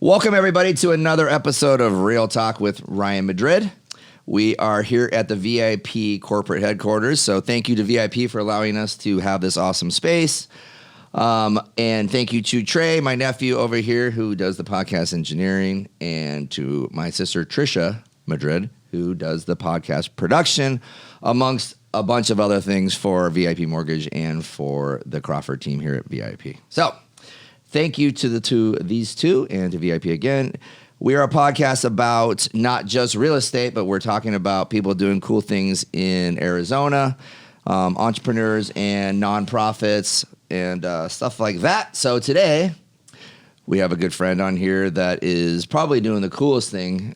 Welcome, everybody, to another episode of Real Talk with Ryan Madrid. We are here at the VIP corporate headquarters, so thank you to VIP for allowing us to have this awesome space. And thank you to Trey, my nephew over here, who does the podcast engineering, and to my sister, Trisha Madrid, who does the podcast production, amongst a bunch of other things for VIP Mortgage and for the Crawford team here at VIP. So thank you to these two and to VIP again. We are a podcast about not just real estate, but we're talking about people doing cool things in Arizona, entrepreneurs and nonprofits and stuff like that. So today we have a good friend on here that is probably doing the coolest thing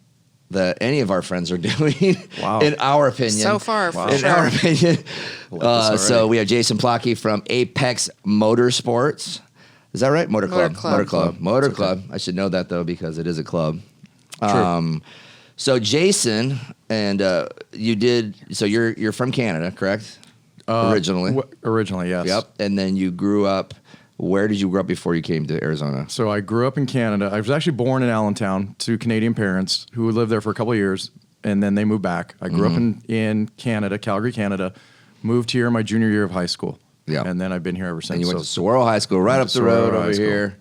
that any of our friends are doing, wow. in our opinion. So far, wow. for in sure. our opinion. So we have Jason Plotke from Apex Motorsports. Is that right? Motor Club. I should know that, though, because it is a club. True. So Jason, and you're from Canada, correct? Originally. Originally, yes. Yep. And then you grew up. Where did you grow up before you came to Arizona? So I grew up in Canada. I was actually born in Allentown to Canadian parents who lived there for a couple of years, and then they moved back. I grew up in Canada, Calgary, Canada, moved here my junior year of high school. Yeah. And then I've been here ever since. And you went to Saguaro High School, right up the road over here.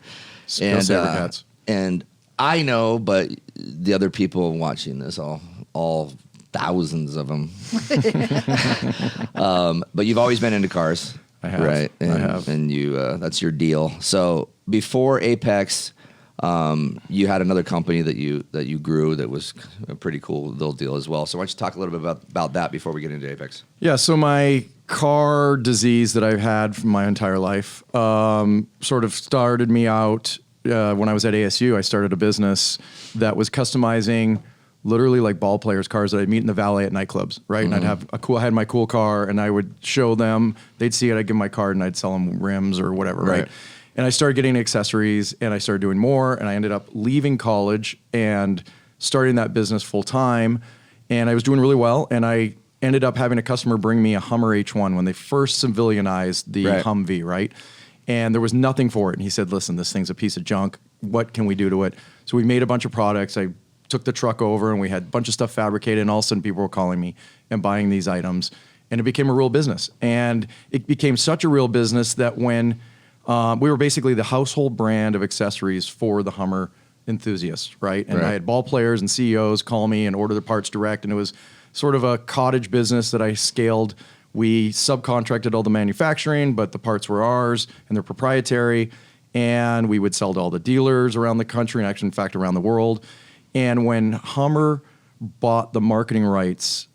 And I know, but the other people watching this, all thousands of them. But you've always been into cars. I have. Right? And, I have. And you, that's your deal. So before Apex, you had another company that you grew that was a pretty cool little deal as well. So why don't you talk a little bit about that before we get into Apex? Yeah, so my car disease that I've had for my entire life sort of started me out when I was at ASU. I started a business that was customizing literally like ball players' cars that I'd meet in the valet at nightclubs, right? Mm-hmm. And I had my cool car, and I would show them. They'd see it, I'd give them my card, and I'd sell them rims or whatever, right? And I started getting accessories, and I started doing more, and I ended up leaving college and starting that business full time, and I was doing really well, and I ended up having a customer bring me a Hummer H1 when they first civilianized the Humvee, right? And there was nothing for it, and he said, listen, this thing's a piece of junk. What can we do to it? So we made a bunch of products. I took the truck over, and we had a bunch of stuff fabricated, and all of a sudden people were calling me and buying these items, and it became a real business. And it became such a real business that when we were basically the household brand of accessories for the Hummer enthusiasts, right? And I had ball players and CEOs call me and order the parts direct, and it was sort of a cottage business that I scaled. We subcontracted all the manufacturing, but the parts were ours, and they're proprietary, and we would sell to all the dealers around the country, and actually, in fact, around the world. And when General Motors bought the marketing rights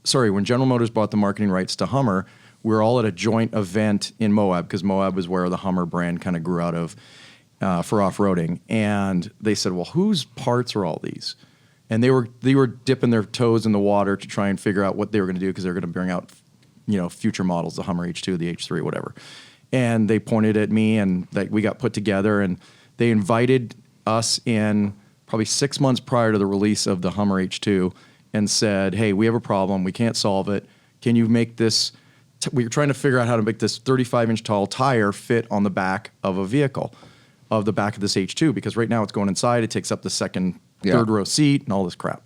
to Hummer, we were all at a joint event in Moab, because Moab was where the Hummer brand kind of grew out of for off-roading. And they said, well, whose parts are all these? And they were dipping their toes in the water to try and figure out what they were going to do, because they were going to bring out, future models, the Hummer H2, the H3, whatever. And they pointed at me, and we got put together, and they invited us in probably 6 months prior to the release of the Hummer H2 and said, hey, we have a problem. We can't solve it. Can you make this? We were trying to figure out how to make this 35-inch tall tire fit on the back of a vehicle, of the back of this H2, because right now it's going inside. It takes up the third row seat and all this crap.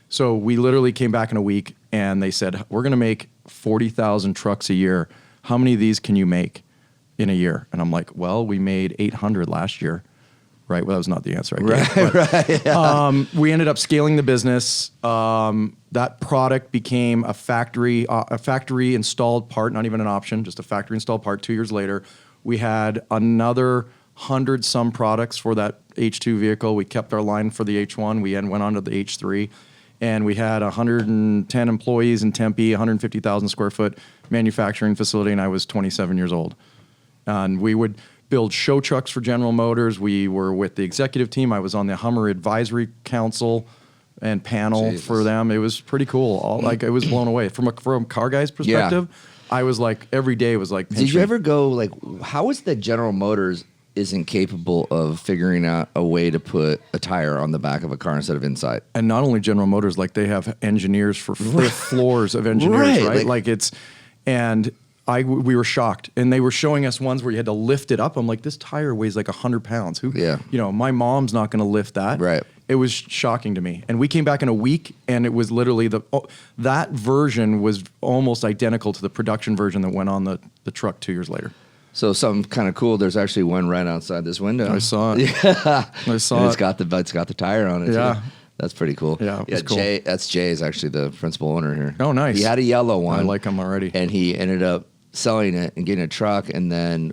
So we literally came back in a week, and they said, we're going to make 40,000 trucks a year. How many of these can you make in a year? And I'm like, well, we made 800 last year. Right. Well, that was not the answer I gave. Right. Yeah. We ended up scaling the business. That product became a factory installed part, not even an option, just a factory installed part. 2 years later, we had another 100 some products for that H2 vehicle. We kept our line for the H1. We went on to the H3, and we had 110 employees in Tempe, 150,000 square foot manufacturing facility, and I was 27 years old. And we would build show trucks for General Motors. We were with the executive team. I was on the Hummer Advisory Council and panel for them. It was pretty cool. It was blown away. From a car guy's perspective, I was like, every day was like pinching. Did you ever go, how is that General Motors isn't capable of figuring out a way to put a tire on the back of a car instead of inside? And not only General Motors, they have engineers for floors of engineers, right? we were shocked, and they were showing us ones where you had to lift it up. I'm like, this tire weighs like 100 pounds. My mom's not going to lift that. Right. It was shocking to me. And we came back in a week, and it was literally that version was almost identical to the production version that went on the truck 2 years later. So something kind of cool. There's actually one right outside this window. I saw it. Yeah, I saw and it. It's got the tire on it. Yeah. Too. That's pretty cool. Yeah, it was cool. Jay is actually the principal owner here. Oh, nice. He had a yellow one. I like him already. And he ended up selling it and getting a truck. And then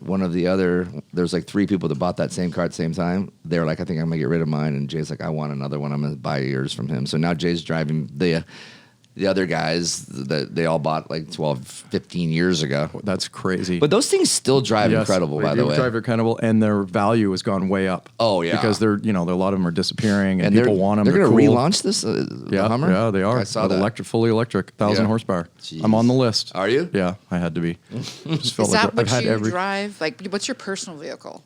there's like 3 people that bought that same car at the same time. They were like, I think I'm gonna get rid of mine. And Jay's like, I want another one. I'm gonna buy yours from him. So now Jay's driving the other guys that they all bought like 12, 15 years ago. That's crazy. But those things still drive incredible, by the way. They drive incredible, and their value has gone way up. Oh, yeah. Because a lot of them are disappearing, and people want them. They're going to cool. relaunch this, the Hummer? Yeah, they are. I saw that. Fully electric, 1,000 horsepour. Jeez. I'm on the list. Are you? Yeah, I had to be. Is that what you drive? Like, what's your personal vehicle?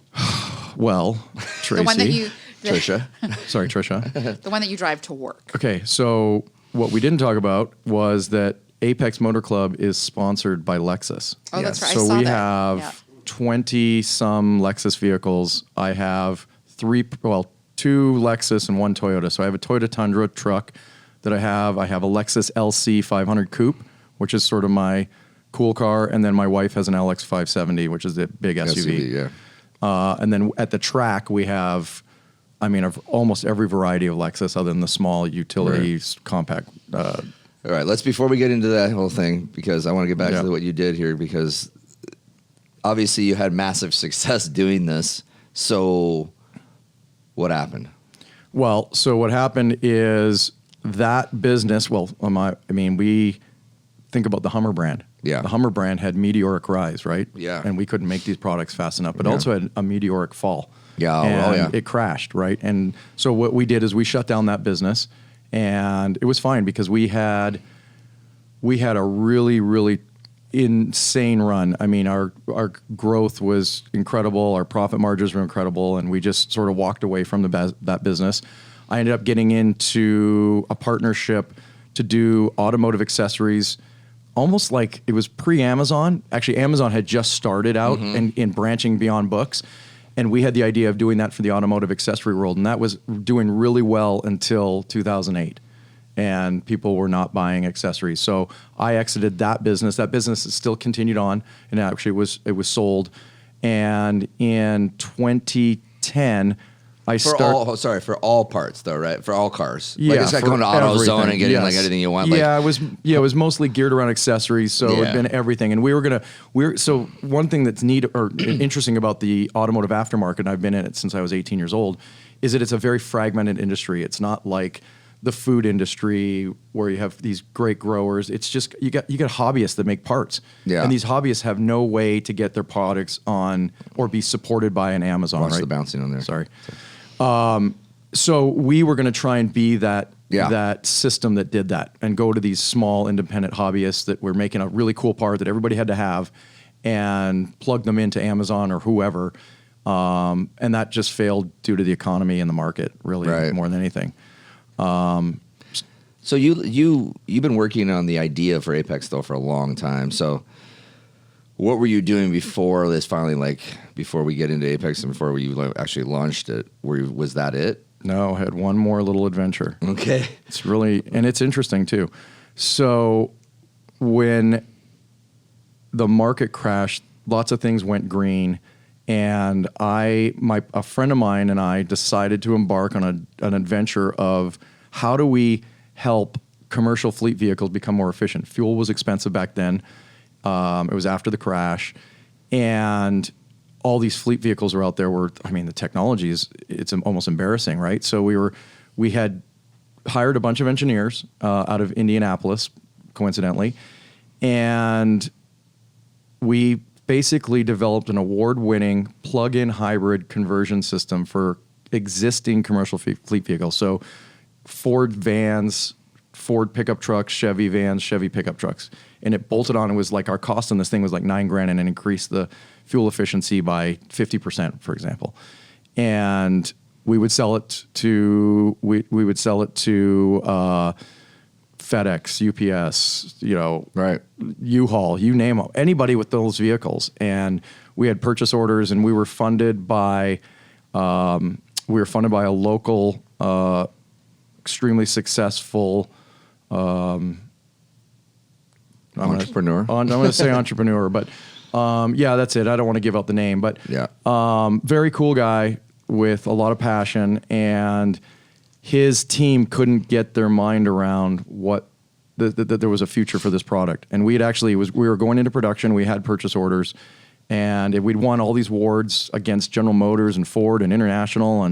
Well, Tracy. The one that you... Trisha. Sorry, Trisha. The one that you drive to work. Okay, so what we didn't talk about was that Apex Motor Club is sponsored by Lexus. Oh, that's right. So I saw we that. have 20-some Lexus vehicles. I have 2 Lexus and 1 Toyota. So I have a Toyota Tundra truck that I have. I have a Lexus LC 500 Coupe, which is sort of my cool car. And then my wife has an LX 570, which is a big SUV. Yeah. And then at the track, we have... of almost every variety of Lexus other than the small utilities, compact. All right, before we get into that whole thing, because I want to get back to what you did here, because obviously you had massive success doing this. So what happened? Well, so what happened is that business, we think about the Hummer brand. Yeah. The Hummer brand had meteoric rise, right? Yeah. And we couldn't make these products fast enough, but also had a meteoric fall. Yeah, and it crashed, right? And so what we did is we shut down that business, and it was fine because we had a really, really insane run. I mean, our growth was incredible, our profit margins were incredible, and we just sort of walked away from that business. I ended up getting into a partnership to do automotive accessories, almost like it was pre-Amazon. Actually, Amazon had just started out in branching beyond books. And we had the idea of doing that for the automotive accessory world. And that was doing really well until 2008. And people were not buying accessories. So I exited that business. That business is still continued on. And actually it was sold. And in 2010, for all parts though, right? For all cars. Yeah, like it's like going to AutoZone and getting like anything you want. Yeah, it was mostly geared around accessories, so it'd been everything. And so one thing that's neat or interesting about the automotive aftermarket, and I've been in it since I was 18 years old, is that it's a very fragmented industry. It's not like the food industry where you have these great growers. It's just you got hobbyists that make parts. Yeah. And these hobbyists have no way to get their products on or be supported by an Amazon. Watch right? the bouncing on there. Sorry. So we were going to try and be that system that did that and go to these small independent hobbyists that were making a really cool part that everybody had to have and plug them into Amazon or whoever. And that just failed due to the economy and the market, really, more than anything. So you've been working on the idea for Apex though for a long time. So what were you doing before this finally, before we get into Apex and before we actually launched it? Was that it? No, I had one more little adventure. Okay. It's really, and it's interesting too. So when the market crashed, lots of things went green, and a friend of mine and I decided to embark on an adventure of how do we help commercial fleet vehicles become more efficient. Fuel was expensive back then. It was after the crash, and all these fleet vehicles are out there the technology it's almost embarrassing, right? So we had hired a bunch of engineers out of Indianapolis, coincidentally, and we basically developed an award-winning plug-in hybrid conversion system for existing commercial fleet vehicles. So Ford vans, Ford pickup trucks, Chevy vans, Chevy pickup trucks. And it bolted on. It was like our cost on this thing was like $9,000, and it increased the fuel efficiency by 50%, for example. And we would sell it to FedEx, UPS, Right. U-Haul, you name it, anybody with those vehicles. And we had purchase orders, and we were funded by a local, extremely successful Entrepreneur. I'm going to say entrepreneur, but yeah, that's it. I don't want to give out the name, but very cool guy with a lot of passion, and his team couldn't get their mind around what that there was a future for this product. And we were going into production. We had purchase orders, and we'd won all these awards against General Motors and Ford and International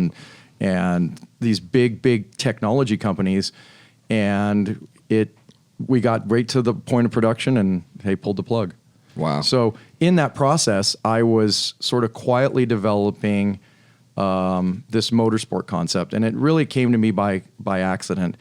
and these big technology companies. And we got right to the point of production, and they pulled the plug. Wow. So in that process, I was sort of quietly developing this motorsport concept, and it really came to me by accident.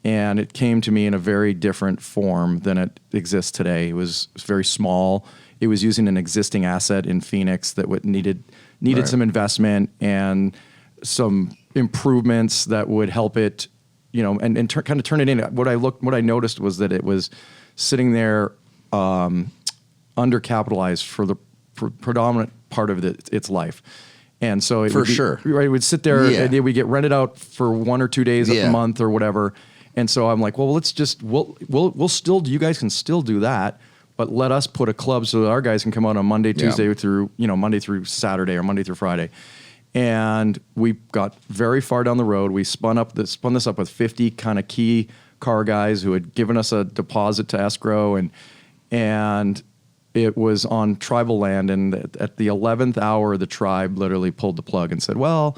And it came to me in a very different form than it exists today. It was very small. It was using an existing asset in Phoenix that needed Right. some investment and some improvements that would help it, and kind of turn it in. What I noticed was that it was sitting there undercapitalized for the predominant part of its life. And so it would sit there and it would get rented out for 1 or 2 days a month or whatever. And so I'm like, well, we'll still, you guys can still do that, but let us put a club so that our guys can come out on Monday, Tuesday through, Monday through Saturday or Monday through Friday. And we got very far down the road. We spun this up with 50 kind of key car guys who had given us a deposit to escrow, and it was on tribal land. And at the 11th hour, the tribe literally pulled the plug and said, well,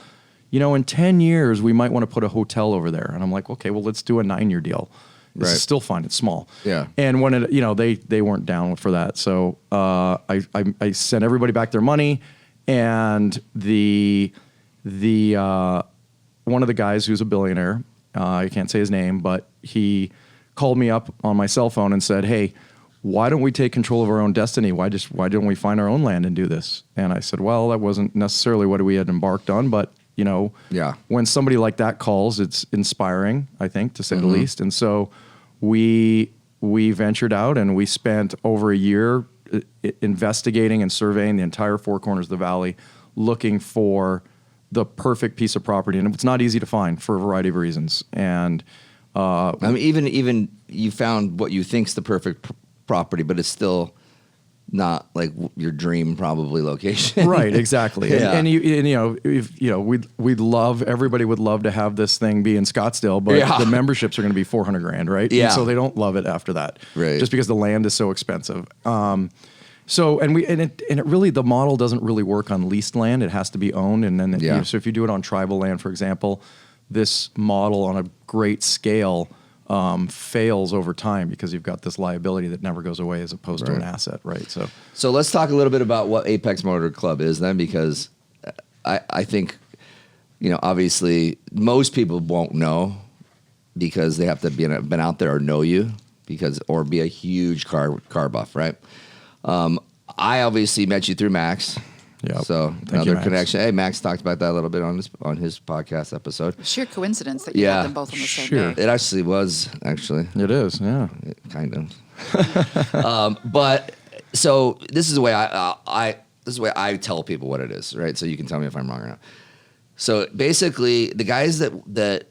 in 10 years, we might want to put a hotel over there. And I'm like, okay, well, let's do a 9-year deal. This is still fine. It's small. Yeah. And when they weren't down for that. So I sent everybody back their money. And the one of the guys who's a billionaire, I can't say his name, but he called me up on my cell phone and said, hey, why don't we take control of our own destiny? Why don't we find our own land and do this? And I said, well, that wasn't necessarily what we had embarked on, but when somebody like that calls, it's inspiring, I think, to say the least. And so we ventured out, and we spent over a year investigating and surveying the entire four corners of the valley, looking for the perfect piece of property. And it's not easy to find for a variety of reasons. And even you found what you think's the perfect property, but it's still not like your dream probably location. Right, exactly. Yeah. We'd love, everybody would love to have this thing be in Scottsdale, but the memberships are going to be $400,000, right? Yeah. And so they don't love it after that, right? Just because the land is so expensive. So it really, the model doesn't really work on leased land. It has to be owned, and then so if you do it on tribal land, for example, this model on a great scale fails over time because you've got this liability that never goes away as opposed to an asset, right? So let's talk a little bit about what Apex Motor Club is then, because I think, obviously most people won't know because they have to been out there or know you or be a huge car buff, right? I obviously met you through Max. Yeah. So another connection. Hey, Max talked about that a little bit on his podcast episode. Sheer coincidence that you had them both on the same day. It actually was. It is. Yeah. Kind of. But so this is the way I tell people what it is, right? So you can tell me if I'm wrong or not. So basically, the guys that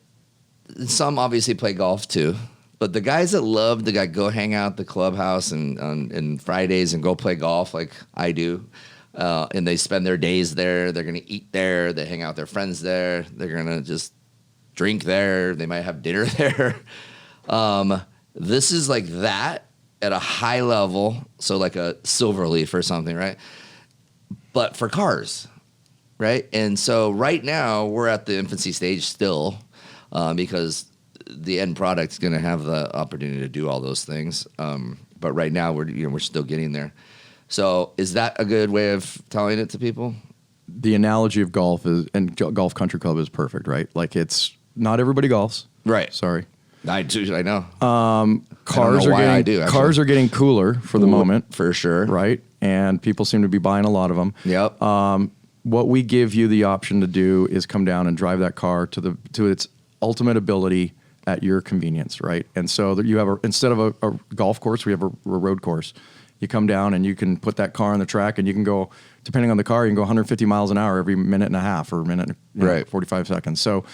some obviously play golf too. But the guys that love to go hang out at the clubhouse and Fridays and go play golf like I do, and they spend their days there, they're going to eat there, they hang out with their friends there, they're going to just drink there, they might have dinner there. This is like that at a high level, so like a Silverleaf or something, right? But for cars, right? And so right now we're at the infancy stage still because the end product is going to have the opportunity to do all those things. But right now we're still getting there. So is that a good way of telling it to people? The analogy of golf and golf country club is perfect, right? Like it's not everybody golfs. Right. Sorry. I know. Cars are getting cooler for the moment. For sure. Right. And people seem to be buying a lot of them. Yep. What we give you the option to do is come down and drive that car to its ultimate ability at your convenience, right? And so that you have instead of a golf course, we have a road course. You come down and you can put that car on the track, and you can go, depending on the car, you can go 150 miles an hour every minute and a half or minute, 45 seconds. So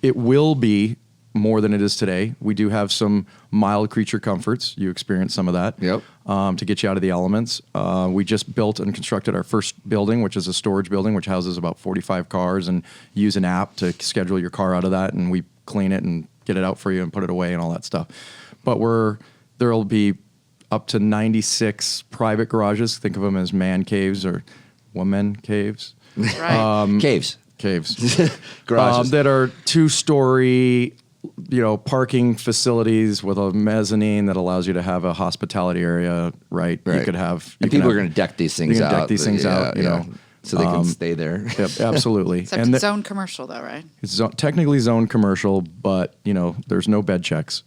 it will be more than it is today. We do have some mild creature comforts. You experience some of that to get you out of the elements. We just built and constructed our first building, which is a storage building, which houses about 45 cars, and you use an app to schedule your car out of that, and we clean it and get it out for you and put it away and all that stuff. But there'll be up to 96 private garages. Think of them as man caves or woman caves. Right. Caves. Garages. That are 2-story, parking facilities with a mezzanine that allows you to have a hospitality area, right? You could have... And people are going to deck these things out. Deck these things out, so they can stay there. Yep, absolutely. Except it's zone commercial, though, right? It's technically zone commercial, but, there's no bed checks.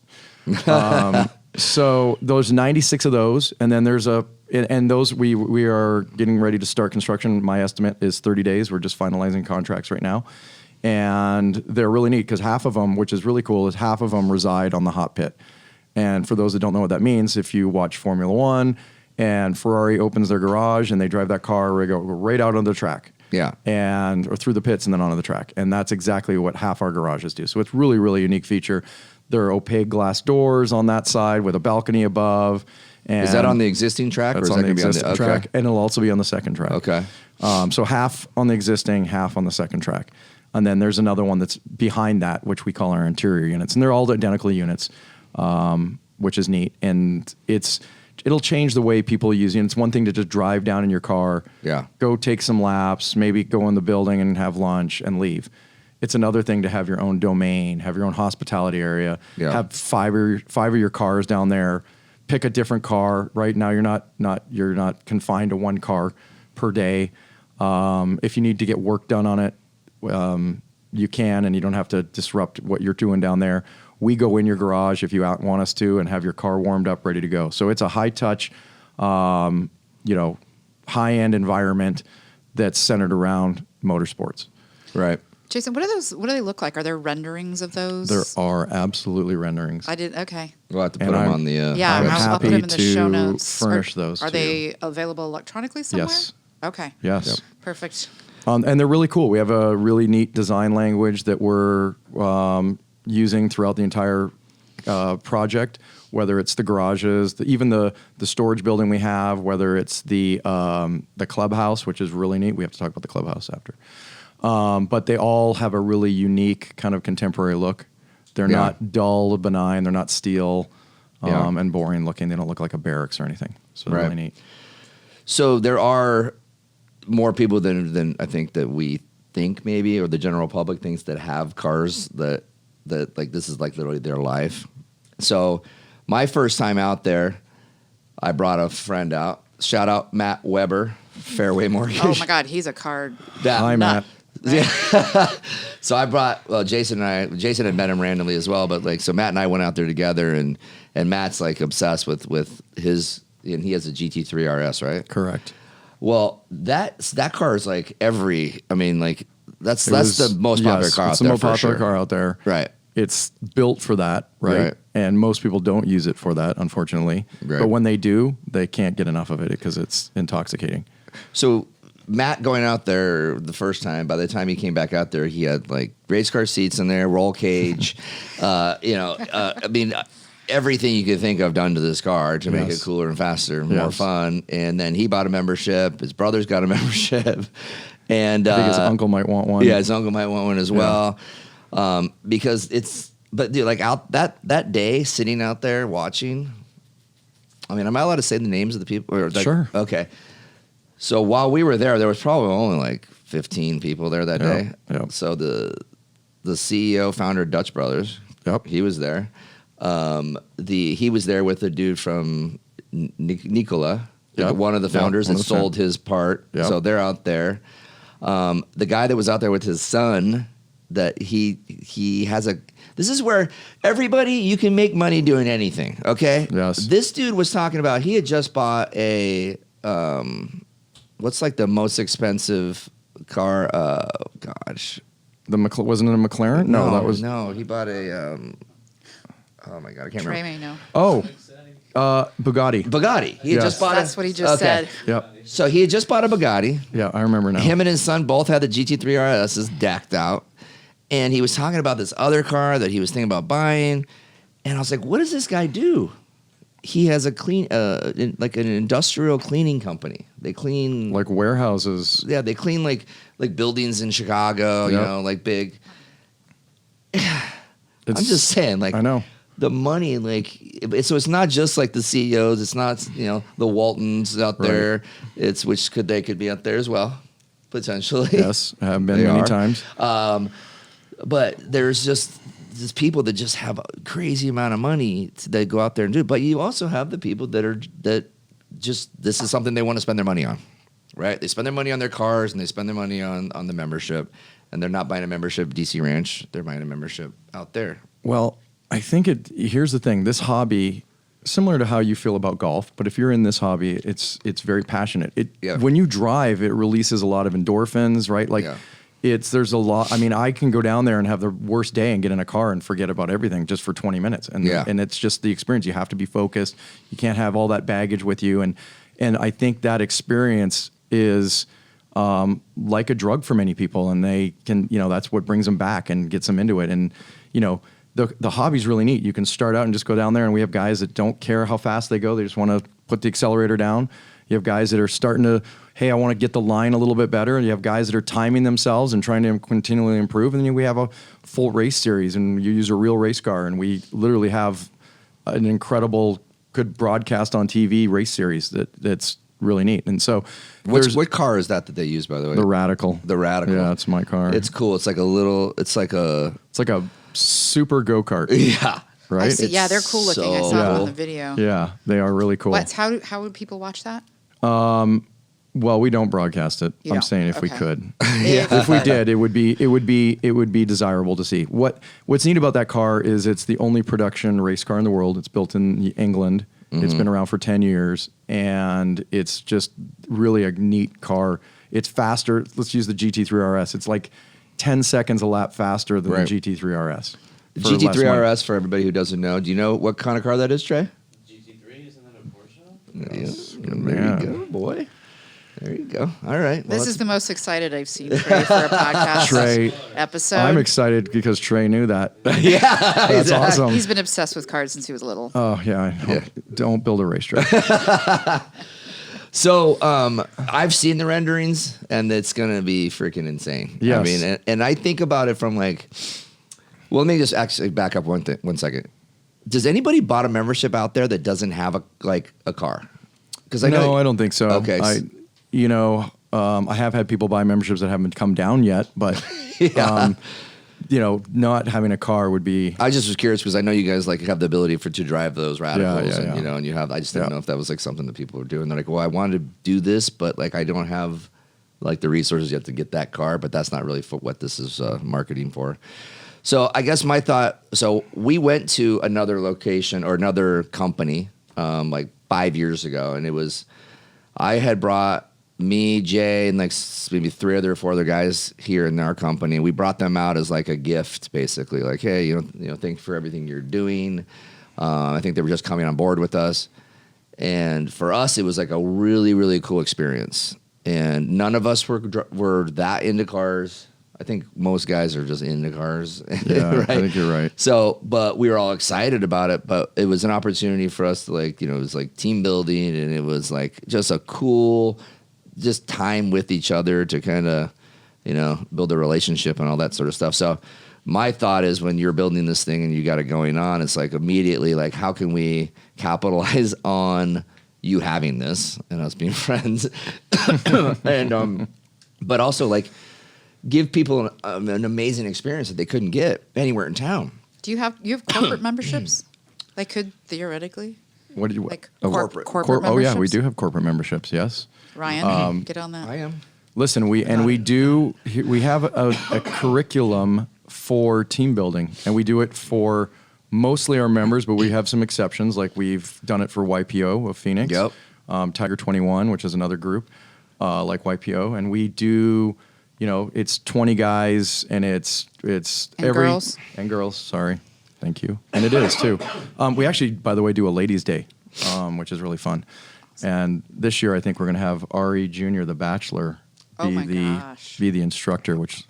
So there's 96 of those, and then there's those we are getting ready to start construction. My estimate is 30 days. We're just finalizing contracts right now, and they're really neat because half of them, which is really cool, is half of them reside on the hot pit. And for those that don't know what that means, if you watch Formula One and Ferrari opens their garage and they drive that car, they go right out on the track. Yeah. Or through the pits and then onto the track. And that's exactly what half our garages do. So it's really, really unique feature. There are opaque glass doors on that side with a balcony above. And is that on the existing track? That's or is on that the going to existing track. And it'll also be on the second track. Okay. So half on the existing, half on the second track. And then there's another one that's behind that, which we call our interior units. And they're all identical units, which is neat. And it'll change the way people use it. It's one thing to just drive down in your car, go take some laps, maybe go in the building and have lunch and leave. It's another thing to have your own domain, have your own hospitality area, have five of your cars down there, pick a different car. Right now, you're not confined to one car per day. If you need to get work done on it, you can, and you don't have to disrupt what you're doing down there. We go in your garage if you want us to, and have your car warmed up, ready to go. So it's a high touch, high end environment that's centered around motorsports. Right. Jason, what do they look like? Are there renderings of those? There are absolutely renderings. Okay. We'll have to put them on the... I'll put them in the show notes. Furnish those. Are they available electronically somewhere? Yes. Okay. Yes. Yep. Perfect. And they're really cool. We have a really neat design language that we're using throughout the entire project, whether it's the garages, even the storage building we have, whether it's the clubhouse, which is really neat. We have to talk about the clubhouse after. But they all have a really unique kind of contemporary look. They're not dull, benign. They're not steel and boring looking. They don't look like a barracks or anything. So they're really neat. So there are more people than I think that we think maybe, or the general public thinks, that have cars that like this is like literally their life. So my first time out there, I brought a friend out. Shout out Matt Weber, Fairway Mortgage. Oh my God, he's a card. Hi, Matt. Yeah. So I brought Jason had met him randomly as well, but so Matt and I went out there together, and Matt's like obsessed with his, and he has a GT3 RS, right? Correct. Well, that car is that's the most popular car out there. It's the most popular car out there. Right. It's built for that, right? And most people don't use it for that, unfortunately. Right. But when they do, they can't get enough of it because it's intoxicating. So Matt going out there the first time, by the time he came back out there, he had race car seats in there, roll cage, everything you could think of done to this car to make it cooler and faster, more fun. And then he bought a membership. His brother's got a membership. And I think his uncle might want one. Yeah, his uncle might want one as well. Because but dude, out that day, sitting out there watching, am I allowed to say the names of the people? Sure. Okay. So while we were there was probably only 15 people there that day. Yep. So the CEO, founder of Dutch Brothers, he was there. He was there with the dude from Nikola, one of the founders that sold his part. Yep. So they're out there. The guy that was out there with his son, that he has this is where everybody, you can make money doing anything. Okay. Yes. This dude was talking about, he had just bought a, what's the most expensive car? Wasn't it a McLaren? No, that was no. He bought a. Oh my god, I can't Trey remember. may know. Oh, Bugatti. Bugatti. He had Yes. just bought. That's what he just said. Yep. So he had just bought a Bugatti. Yeah, I remember now. Him and his son both had the GT3 RSs decked out, and he was talking about this other car that he was thinking about buying, and I was like, "What does this guy do?" He has a like an industrial cleaning company. They clean like warehouses. Yeah, they clean like buildings in Chicago. You Yep. know, like big. I'm just saying, like I know. the money, like so it's not just like the CEOs. It's not the Waltons out there. It's they could be out there as well, potentially. Yes, have been They many are. times. But there's just people that just have a crazy amount of money that go out there and do it. But you also have the people that just this is something they want to spend their money on, right? They spend their money on their cars and they spend their money on the membership, and they're not buying a membership at DC Ranch. They're buying a membership out there. Well, I think here's the thing. This hobby, similar to how you feel about golf, but if you're in this hobby, it's very passionate. When you drive, it releases a lot of endorphins, right? Like there's a lot. I mean, I can go down there and have the worst day and get in a car and forget about everything just for 20 minutes. And it's just the experience. You have to be focused. You can't have all that baggage with you. And I think that experience is like a drug for many people, and they can, that's what brings them back and gets them into it. And, the hobby's really neat. You can start out and just go down there, and we have guys that don't care how fast they go. They just want to put the accelerator down. You have guys that are starting to, hey, I want to get the line a little bit better. And you have guys that are timing themselves and trying to continually improve. And then we have a full race series, and you use a real race car. And we literally have an incredible, good broadcast on TV race series that's really neat. And so what car is that they use, by the way? The Radical. The Radical. Yeah, it's my car. It's cool. It's like a super go-kart. Yeah. Right? I see. Yeah, they're cool looking. I saw them on the video. Yeah, they are really cool. How would people watch that? Well, we don't broadcast it. You I'm don't? saying if we Okay. could. If we did, it would be desirable to see. What's neat about that car is it's the only production race car in the world. It's built in England. Mm-hmm. It's been around for 10 years, and it's just really a neat car. It's faster. Let's use the GT3 RS. It's like 10 seconds a lap faster than the GT3 RS. The GT3 RS, for everybody who doesn't know, do you know what kind of car that is, Trey? GT3, isn't that a Porsche? Yes. There you go, boy. There you go. All right. This is the most excited I've seen Trey for a podcast episode. I'm excited because Trey knew that. Yeah. That's awesome. He's been obsessed with cars since he was little. Oh, yeah. Don't build a racetrack. So I've seen the renderings, and it's going to be freaking insane. Yes. I mean, and I think about it from like, well, let me just actually back up one second. Does anybody bought a membership out there that doesn't have a car? Because I don't think so. Okay. I have had people buy memberships that haven't come down yet, but not having a car would be. I just was curious because I know you guys have the ability to drive those Radicals, Yeah. and you have. I just didn't know if that was something that people were doing. They're like, well, I wanted to do this, but I don't have the resources yet to get that car. But that's not really for what this is marketing for. So I guess my thought. So we went to another location or another company 5 years ago, and it was I had brought me, Jay, and maybe 3 or 4 other guys here in our company. We brought them out as a gift, basically. Hey, thank you for everything you're doing. I think they were just coming on board with us, and for us, it was a really, really cool experience. And none of us were that into cars. I think most guys are just into cars. Yeah, right? I think you're right. So, but we were all excited about it. But it was an opportunity for us to it was team building, and it was just a cool, just time with each other to kind of, build a relationship and all that sort of stuff. So, my thought is when you're building this thing and you got it going on, it's immediately how can we capitalize on you having this and us being friends, and but also give people an amazing experience that they couldn't get anywhere in town. Do you have corporate memberships? Could theoretically. What did you corporate Oh memberships? yeah, we do have corporate memberships. Yes. Ryan, get on that. I am. Listen, we have a curriculum for team building, and we do it for mostly our members, but we have some exceptions. We've done it for YPO of Phoenix. Yep. Tiger 21, which is another group like YPO, and we do. it's 20 guys and it's girls. And girls, sorry. Thank you. And it is too. We actually, by the way, do a ladies' day, which is really fun. And this year, I think we're going to have Ari Jr., the Bachelor, be the instructor, which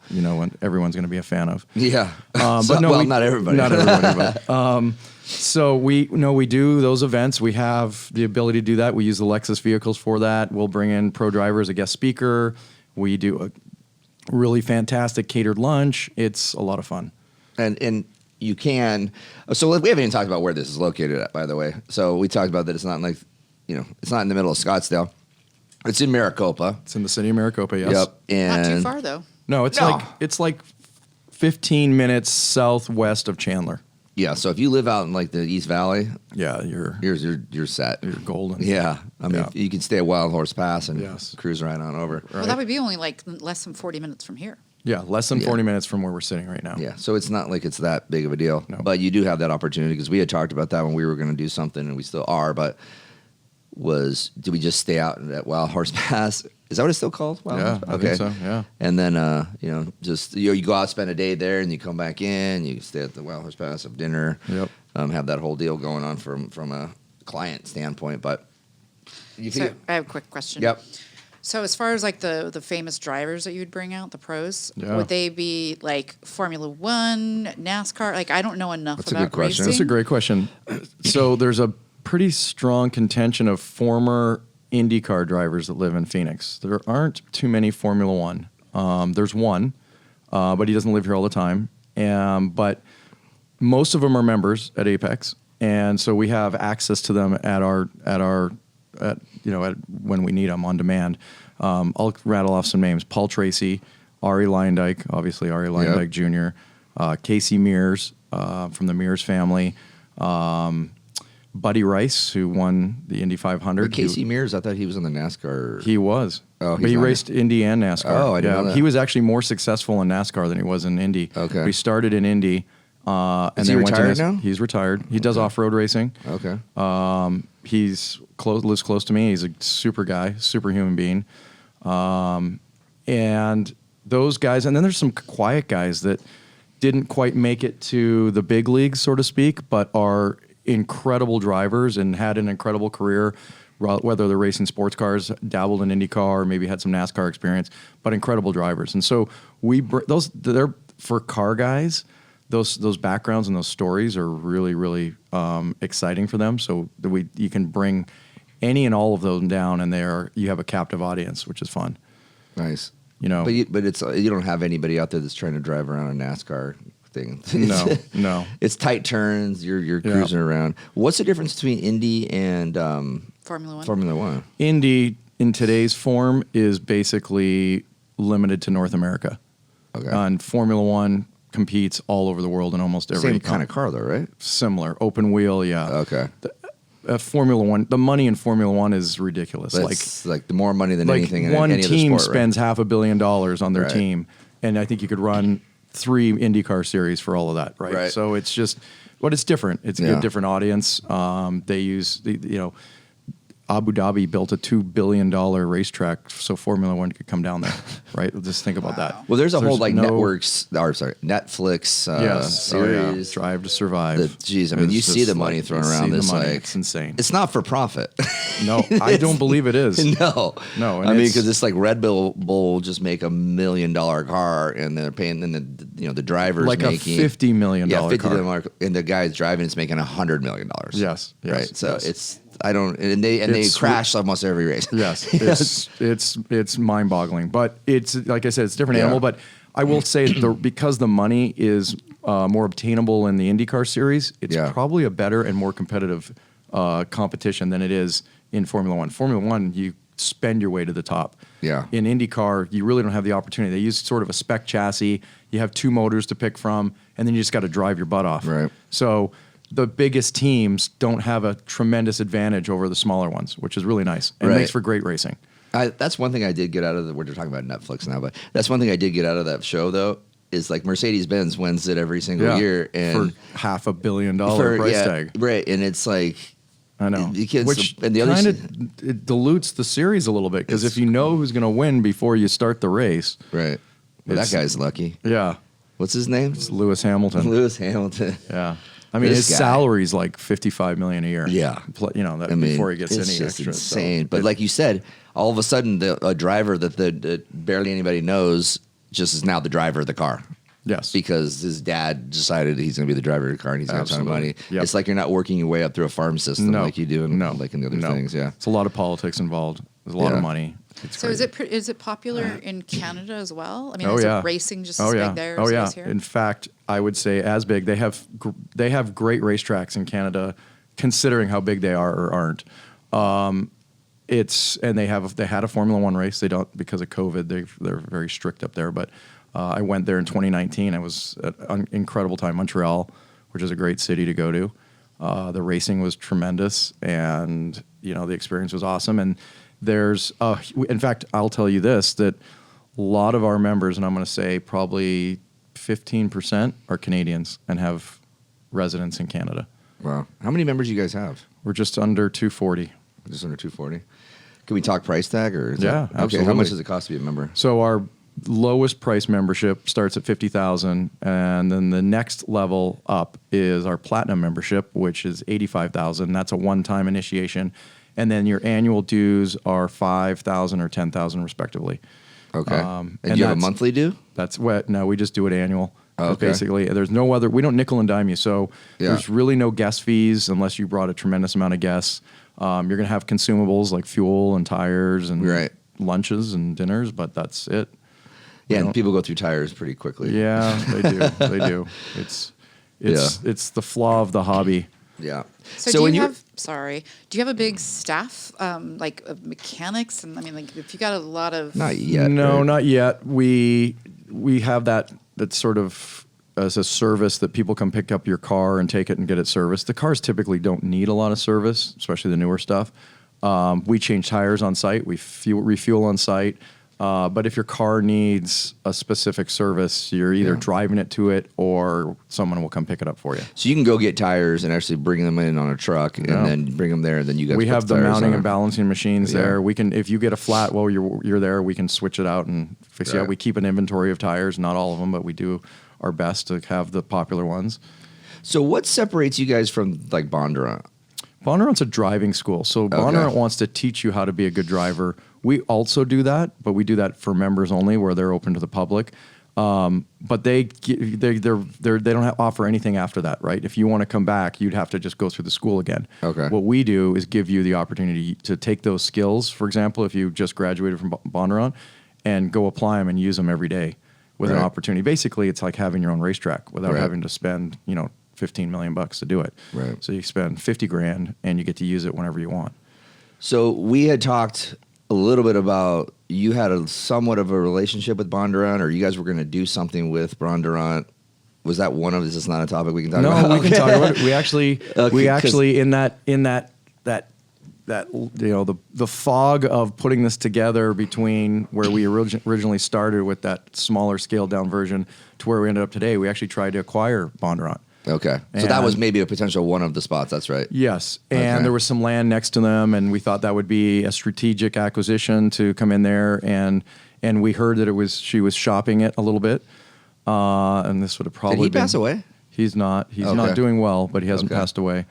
everyone's going to be a fan of. Yeah, but no, not everybody. Not everybody, but so we do those events. We have the ability to do that. We use the Lexus vehicles for that. We'll bring in pro drivers, a guest speaker. We do a really fantastic catered lunch. It's a lot of fun. And you can. So we haven't even talked about where this is located at, by the way. So we talked about that. It's not like, it's not in the middle of Scottsdale. It's in Maricopa. It's in the city of Maricopa, yes. Yep. And Not too far though. No, it's like 15 minutes southwest of Chandler. Yeah. So if you live out in like the East Valley, yeah, you're set. You're golden. Yeah. I mean, you can stay at Wild Horse Pass and cruise right on over. Well, that would be only like less than 40 minutes from here. Yeah, less than 40 minutes from where we're sitting right now. Yeah, so it's not like it's that big of a deal. No. But you do have that opportunity because we had talked about that when we were going to do something, and we still are, but do we just stay out at Wild Horse Pass? Is that what it's still called? Wild Horse Pass? I think so, yeah. And then, just, you go out, spend a day there, and you come back in, you stay at the Wild Horse Pass, have dinner, have that whole deal going on from a client standpoint. But I have a quick question. Yep. So as far as like the famous drivers that you'd bring out, the pros, would they be like Formula One, NASCAR? Like, I don't know enough That's a about good question. racing. That's a great question. So there's a pretty strong contention of former IndyCar drivers that live in Phoenix. There aren't too many Formula One. There's one, but he doesn't live here all the time. But most of them are members at Apex, and so we have access to them at when we need them on demand. I'll rattle off some names: Paul Tracy, Ari Leindyke, obviously Ari Leindyke Jr., Casey Mears from the Mears family. Buddy Rice, who won the Indy 500. But Casey Mears, I thought he was in the NASCAR. He was. Oh, but he raced Indy and NASCAR. Oh, I didn't know that. He was actually more successful in NASCAR than he was in Indy. Okay. He started in Indy. And Is he then went to retired now? He's retired. He does off-road racing. Okay. Lives close to me. He's a super guy, super human being. And those guys, and then there's some quiet guys that didn't quite make it to the big leagues, so to speak, but are incredible drivers and had an incredible career, whether they're racing sports cars, dabbled in IndyCar, maybe had some NASCAR experience, but incredible drivers. And so they're for car guys. Those backgrounds and those stories are really, really exciting for them. So you can bring any and all of them down, and you have a captive audience, which is fun. Nice. But it's you don't have anybody out there that's trying to drive around a NASCAR thing. No. It's tight turns. You're cruising around. What's the difference between Indy and Formula One? Formula One. Indy in today's form is basically limited to North America. Okay. And Formula One competes all over the world in almost every Same kind of car, though, right? Similar open wheel, yeah. Okay. Formula One, the money in Formula One is ridiculous. It's like the more money than anything in one any team other sport, spends $500 million on their Right. team, and I think you could run 3 IndyCar series for all of that, right? Right. So it's just, but it's different. It's a different audience. They use Abu Dhabi built a $2 billion racetrack so Formula One could come down there, right? Just think about that. Well, there's a whole Netflix series. Drive to Survive. I mean, you see the money thrown around this. It's insane. It's not for profit. No, I don't believe it is. No. And I mean, because it's like Red Bull will just make $1 million car, and they're paying, the drivers like making a $50 million $50 car. million, and the guy's driving is making $100 million. Yes. Right. So yes. they crash almost every race. Yes, it's mind-boggling, but it's like I said, it's a different animal. But I will say because the money is more obtainable in the IndyCar series, it's probably a better and more competitive competition than it is in Formula One. Formula One, you spend your way to the top. Yeah. In IndyCar, you really don't have the opportunity. They use sort of a spec chassis. You have 2 motors to pick from, and then you just got to drive your butt off. Right. So the biggest teams don't have a tremendous advantage over the smaller ones, which is really nice. And makes for great racing. That's one thing I did get out of we're talking about Netflix now, but that's one thing I did get out of that show, though, is like Mercedes-Benz wins it every single year. And for $500 million price tag. Right. And it's like, I know. Which kind of dilutes the series a little bit, because if you know who's going to win before you start the race, right. Well, that guy's lucky. Yeah. What's his name? It's Lewis Hamilton. Lewis Hamilton. Yeah. I mean, This his guy. salary's like $55 million a year. Yeah. You know, that I mean, before he gets it's any just extra. insane. So But like you said, all of a sudden, a driver that barely anybody knows just is now the driver of the car. yes. Because his dad decided he's going to be the driver of the car and he's going to have a ton of money. Absolutely. Yep. It's like you're not working your way up through a farm system like you do in, like in the other things. Yeah. It's a lot of politics involved. There's a lot of money. It's So crazy. is it popular in Canada as well? I mean, Oh, is yeah. it racing just as big there Oh as it yeah. is here? In fact, I would say as big. They have great racetracks in Canada, considering how big they are or aren't. They had a Formula One race. They don't because of COVID. They're very strict up there. But I went there in 2019. It was an incredible time. Montreal, which is a great city to go to. The racing was tremendous, and the experience was awesome. And there's, in fact, I'll tell you this, that a lot of our members, and I'm going to say probably 15% are Canadians and have residence in Canada. Wow. How many members do you guys have? We're just under 240. Just under 240. Can we talk price tag or? Yeah, Okay. How absolutely. much does it cost to be a member? So our lowest price membership starts at $50,000, and then the next level up is our platinum membership, which is $85,000. That's a one-time initiation, and then your annual dues are $5,000 or $10,000 respectively. Okay. and and you have a that's- monthly due? That's what. No, we just do it annual. Okay. Basically, there's no other. We don't nickel and dime you, so Yeah. there's really no guest fees unless you brought a tremendous amount of guests. You're going to have consumables like fuel and tires and Right. lunches and dinners, but that's it. Yeah, don't- and people go through tires pretty quickly. Yeah, they do. They do. It's the flaw of the hobby. Yeah. So, do when you you're have? Sorry, do you have a big staff, like of mechanics? And I mean, like if you got a lot of not yet. No, right? not yet. We have that sort of as a service that people come pick up your car and take it and get it serviced. The cars typically don't need a lot of service, especially the newer stuff. We change tires on site. We refuel on site. But if your car needs a specific service, you're either driving it to it or someone will come pick it up for you. So you can go get tires and actually bring them in on a truck and then bring them there. And then you guys We put have the tires mounting on and them. balancing machines Yeah. there. We can, if you get a flat while you're there, we can switch it out and fix it Right. out. We keep an inventory of tires, not all of them, but we do our best to have the popular ones. So what separates you guys from like Bondurant? Bondurant's a driving school. So Bondurant wants to teach you how to be a good driver. We also do that, but we do that for members only where they're open to the public. But they don't offer anything after that, right? If you want to come back, you'd have to just go through the school again. Okay. What we do is give you the opportunity to take those skills, for example, if you just graduated from Bondurant, and go apply them and use them every day with an Right. opportunity. Basically, it's like having your own racetrack without Right. having to spend, $15 million to do it. Right. So you spend $50,000 and you get to use it whenever you want. So we had talked a little bit about you had a somewhat of a relationship with Bondurant, or you guys were going to do something with Bondurant. Was that one of? Is this not a topic we can talk about? No, we can talk about it. We actually, Okay, in that the fog of putting this together between where we originally started with that smaller scaled down version to where we ended up today, we actually tried to acquire Bondurant. Okay. So that was And- maybe a potential one of the spots. That's right. Yes, and Okay. there was some land next to them, and we thought that would be a strategic acquisition to come in there, and we heard that she was shopping it a little bit, and this would have probably Did he pass away? He's not. He's Okay. not doing well, but he hasn't Okay. passed away.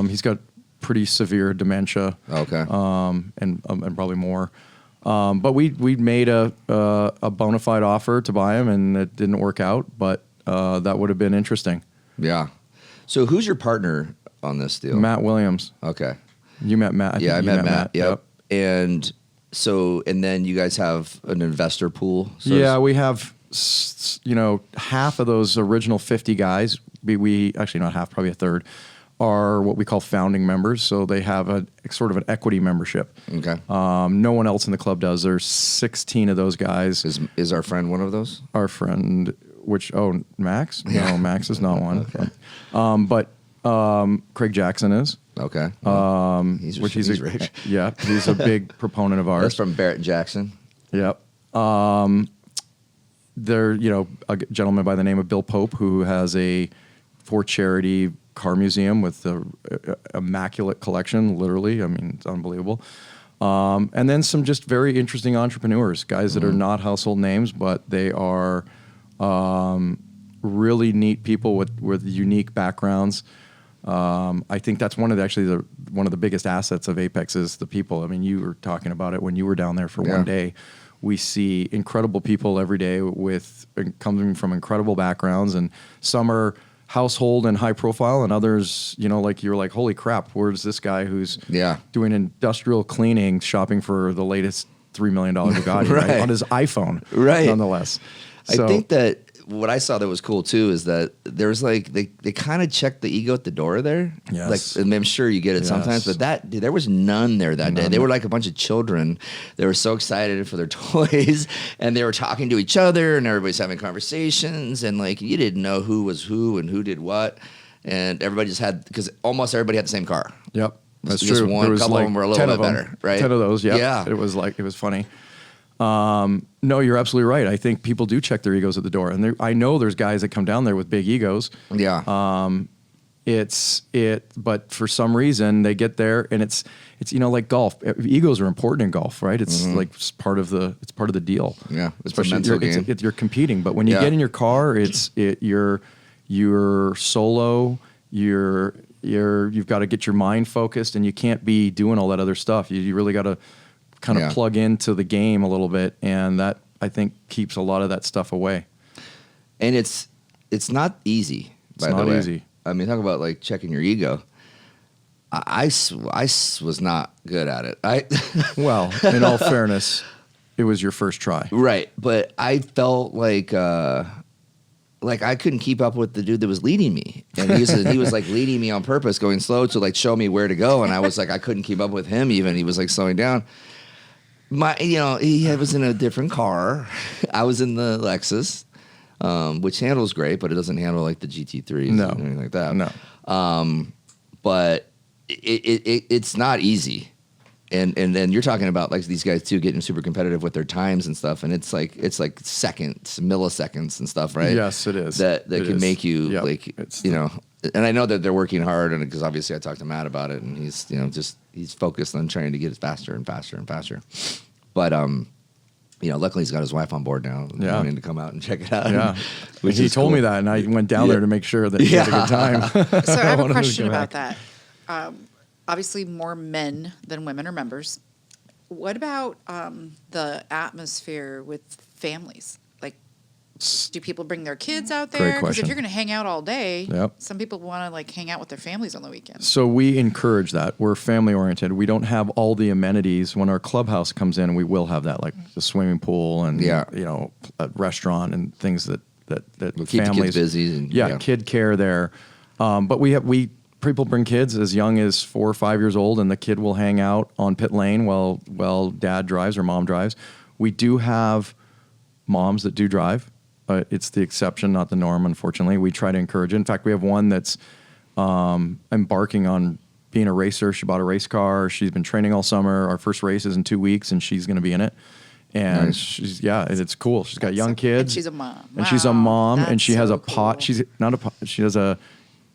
He's got pretty severe dementia. Okay. And probably more. But we made a bona fide offer to buy him, and it didn't work out. But that would have been interesting. Yeah. So who's your partner on this deal? Matt Williams. Okay. You met Matt. Yeah, I think you met Matt. Yep. And so, and then you guys have an investor pool. So Yeah, we have half of those original 50 guys. We actually not half, probably a third, are what we call founding members. So they have a sort of an equity membership. Okay. No one else in the club does. There's 16 of those guys. Is our friend one of those? Our friend, Max? No, Max is not one. Okay. But Craig Jackson is. Okay. He's rich. Yeah, he's a big proponent of ours. That's from Barrett Jackson. Yep. There, a gentleman by the name of Bill Pope who has a for charity car museum with a immaculate collection. Literally, I mean, it's unbelievable. And then some just very interesting entrepreneurs, guys that are not household names, but they are really neat people with unique backgrounds. I think that's one of the biggest assets of Apex is the people. I mean, you were talking about it when you were down there for one day. We see incredible people every day with coming from incredible backgrounds, and some are household and high profile, and others, like you're like, holy crap, where's this guy who's doing industrial cleaning, shopping for the latest $3 million Bugatti right? On his iPhone, right? Nonetheless, I think that what I saw that was cool too is that there's like they kind of check the ego at the door there. Yes. Like, and I'm sure you get it sometimes, but there was none there that day. They were like a bunch of children. They were so excited for their toys, and they were talking to each other, and everybody's having conversations, and like you didn't know who was who and who did what, and everybody just had, because almost everybody had the same car. Yep, that's just true. One, there was couple like of them were a little bit better, right? 10 of those, yeah. It was funny. No, you're absolutely right. I think people do check their egos at the door, and I know there's guys that come down there with big egos. Yeah. But for some reason they get there, and it's like golf. Egos are important in golf, right? It's like it's part of the deal. Yeah, it's especially a mental game. You're competing, but when you get in your car, you're solo. You've got to get your mind focused, and you can't be doing all that other stuff. You really got to kind of plug into the game a little bit, and that I think keeps a lot of that stuff away. And it's not easy. It's not easy. I mean, talk about like checking your ego. I was not good at it. Well, in all fairness, it was your first try, right? But I felt like I couldn't keep up with the dude that was leading me, and he was like leading me on purpose, going slow to like show me where to go, and I was like I couldn't keep up with him. Even he was like slowing down. He was in a different car. I was in the Lexus, which handles great, but it doesn't handle like the GT3s no. or anything like that. No. But it's not easy. And then you're talking about like these guys too getting super competitive with their times and stuff, and it's like seconds, milliseconds and stuff, right? Yes, it is. That can make you It's and I know that they're working hard, and because obviously I talked to Matt about it, and he's he's focused on trying to get it faster and faster and faster. But luckily he's got his wife on board now, wanting to come out and check it out. Yeah, he told me that, and I went down there to make sure that he had a good time. So I have a question about that. Obviously, more men than women are members. What about the atmosphere with families? Like, do people bring their kids out there? Because if you're going to hang out all day, some people want to like hang out with their families on the weekends. So we encourage that. We're family oriented. We don't have all the amenities. When our clubhouse comes in, we will have that, like the swimming pool and a restaurant and things that we'll keep families the kids busy. And, kid care there. But people bring kids as young as 4 or 5 years old, and the kid will hang out on pit lane while dad drives or mom drives. We do have moms that do drive. It's the exception, not the norm, unfortunately. We try to encourage it. In fact, we have one that's embarking on being a racer. She bought a race car. She's been training all summer. Our first race is in 2 weeks, and she's going to be in it. And it's cool. She's got young kids. And she's a mom. And she's a mom, That's and she has so a pot. cool. She's not a pot. She has a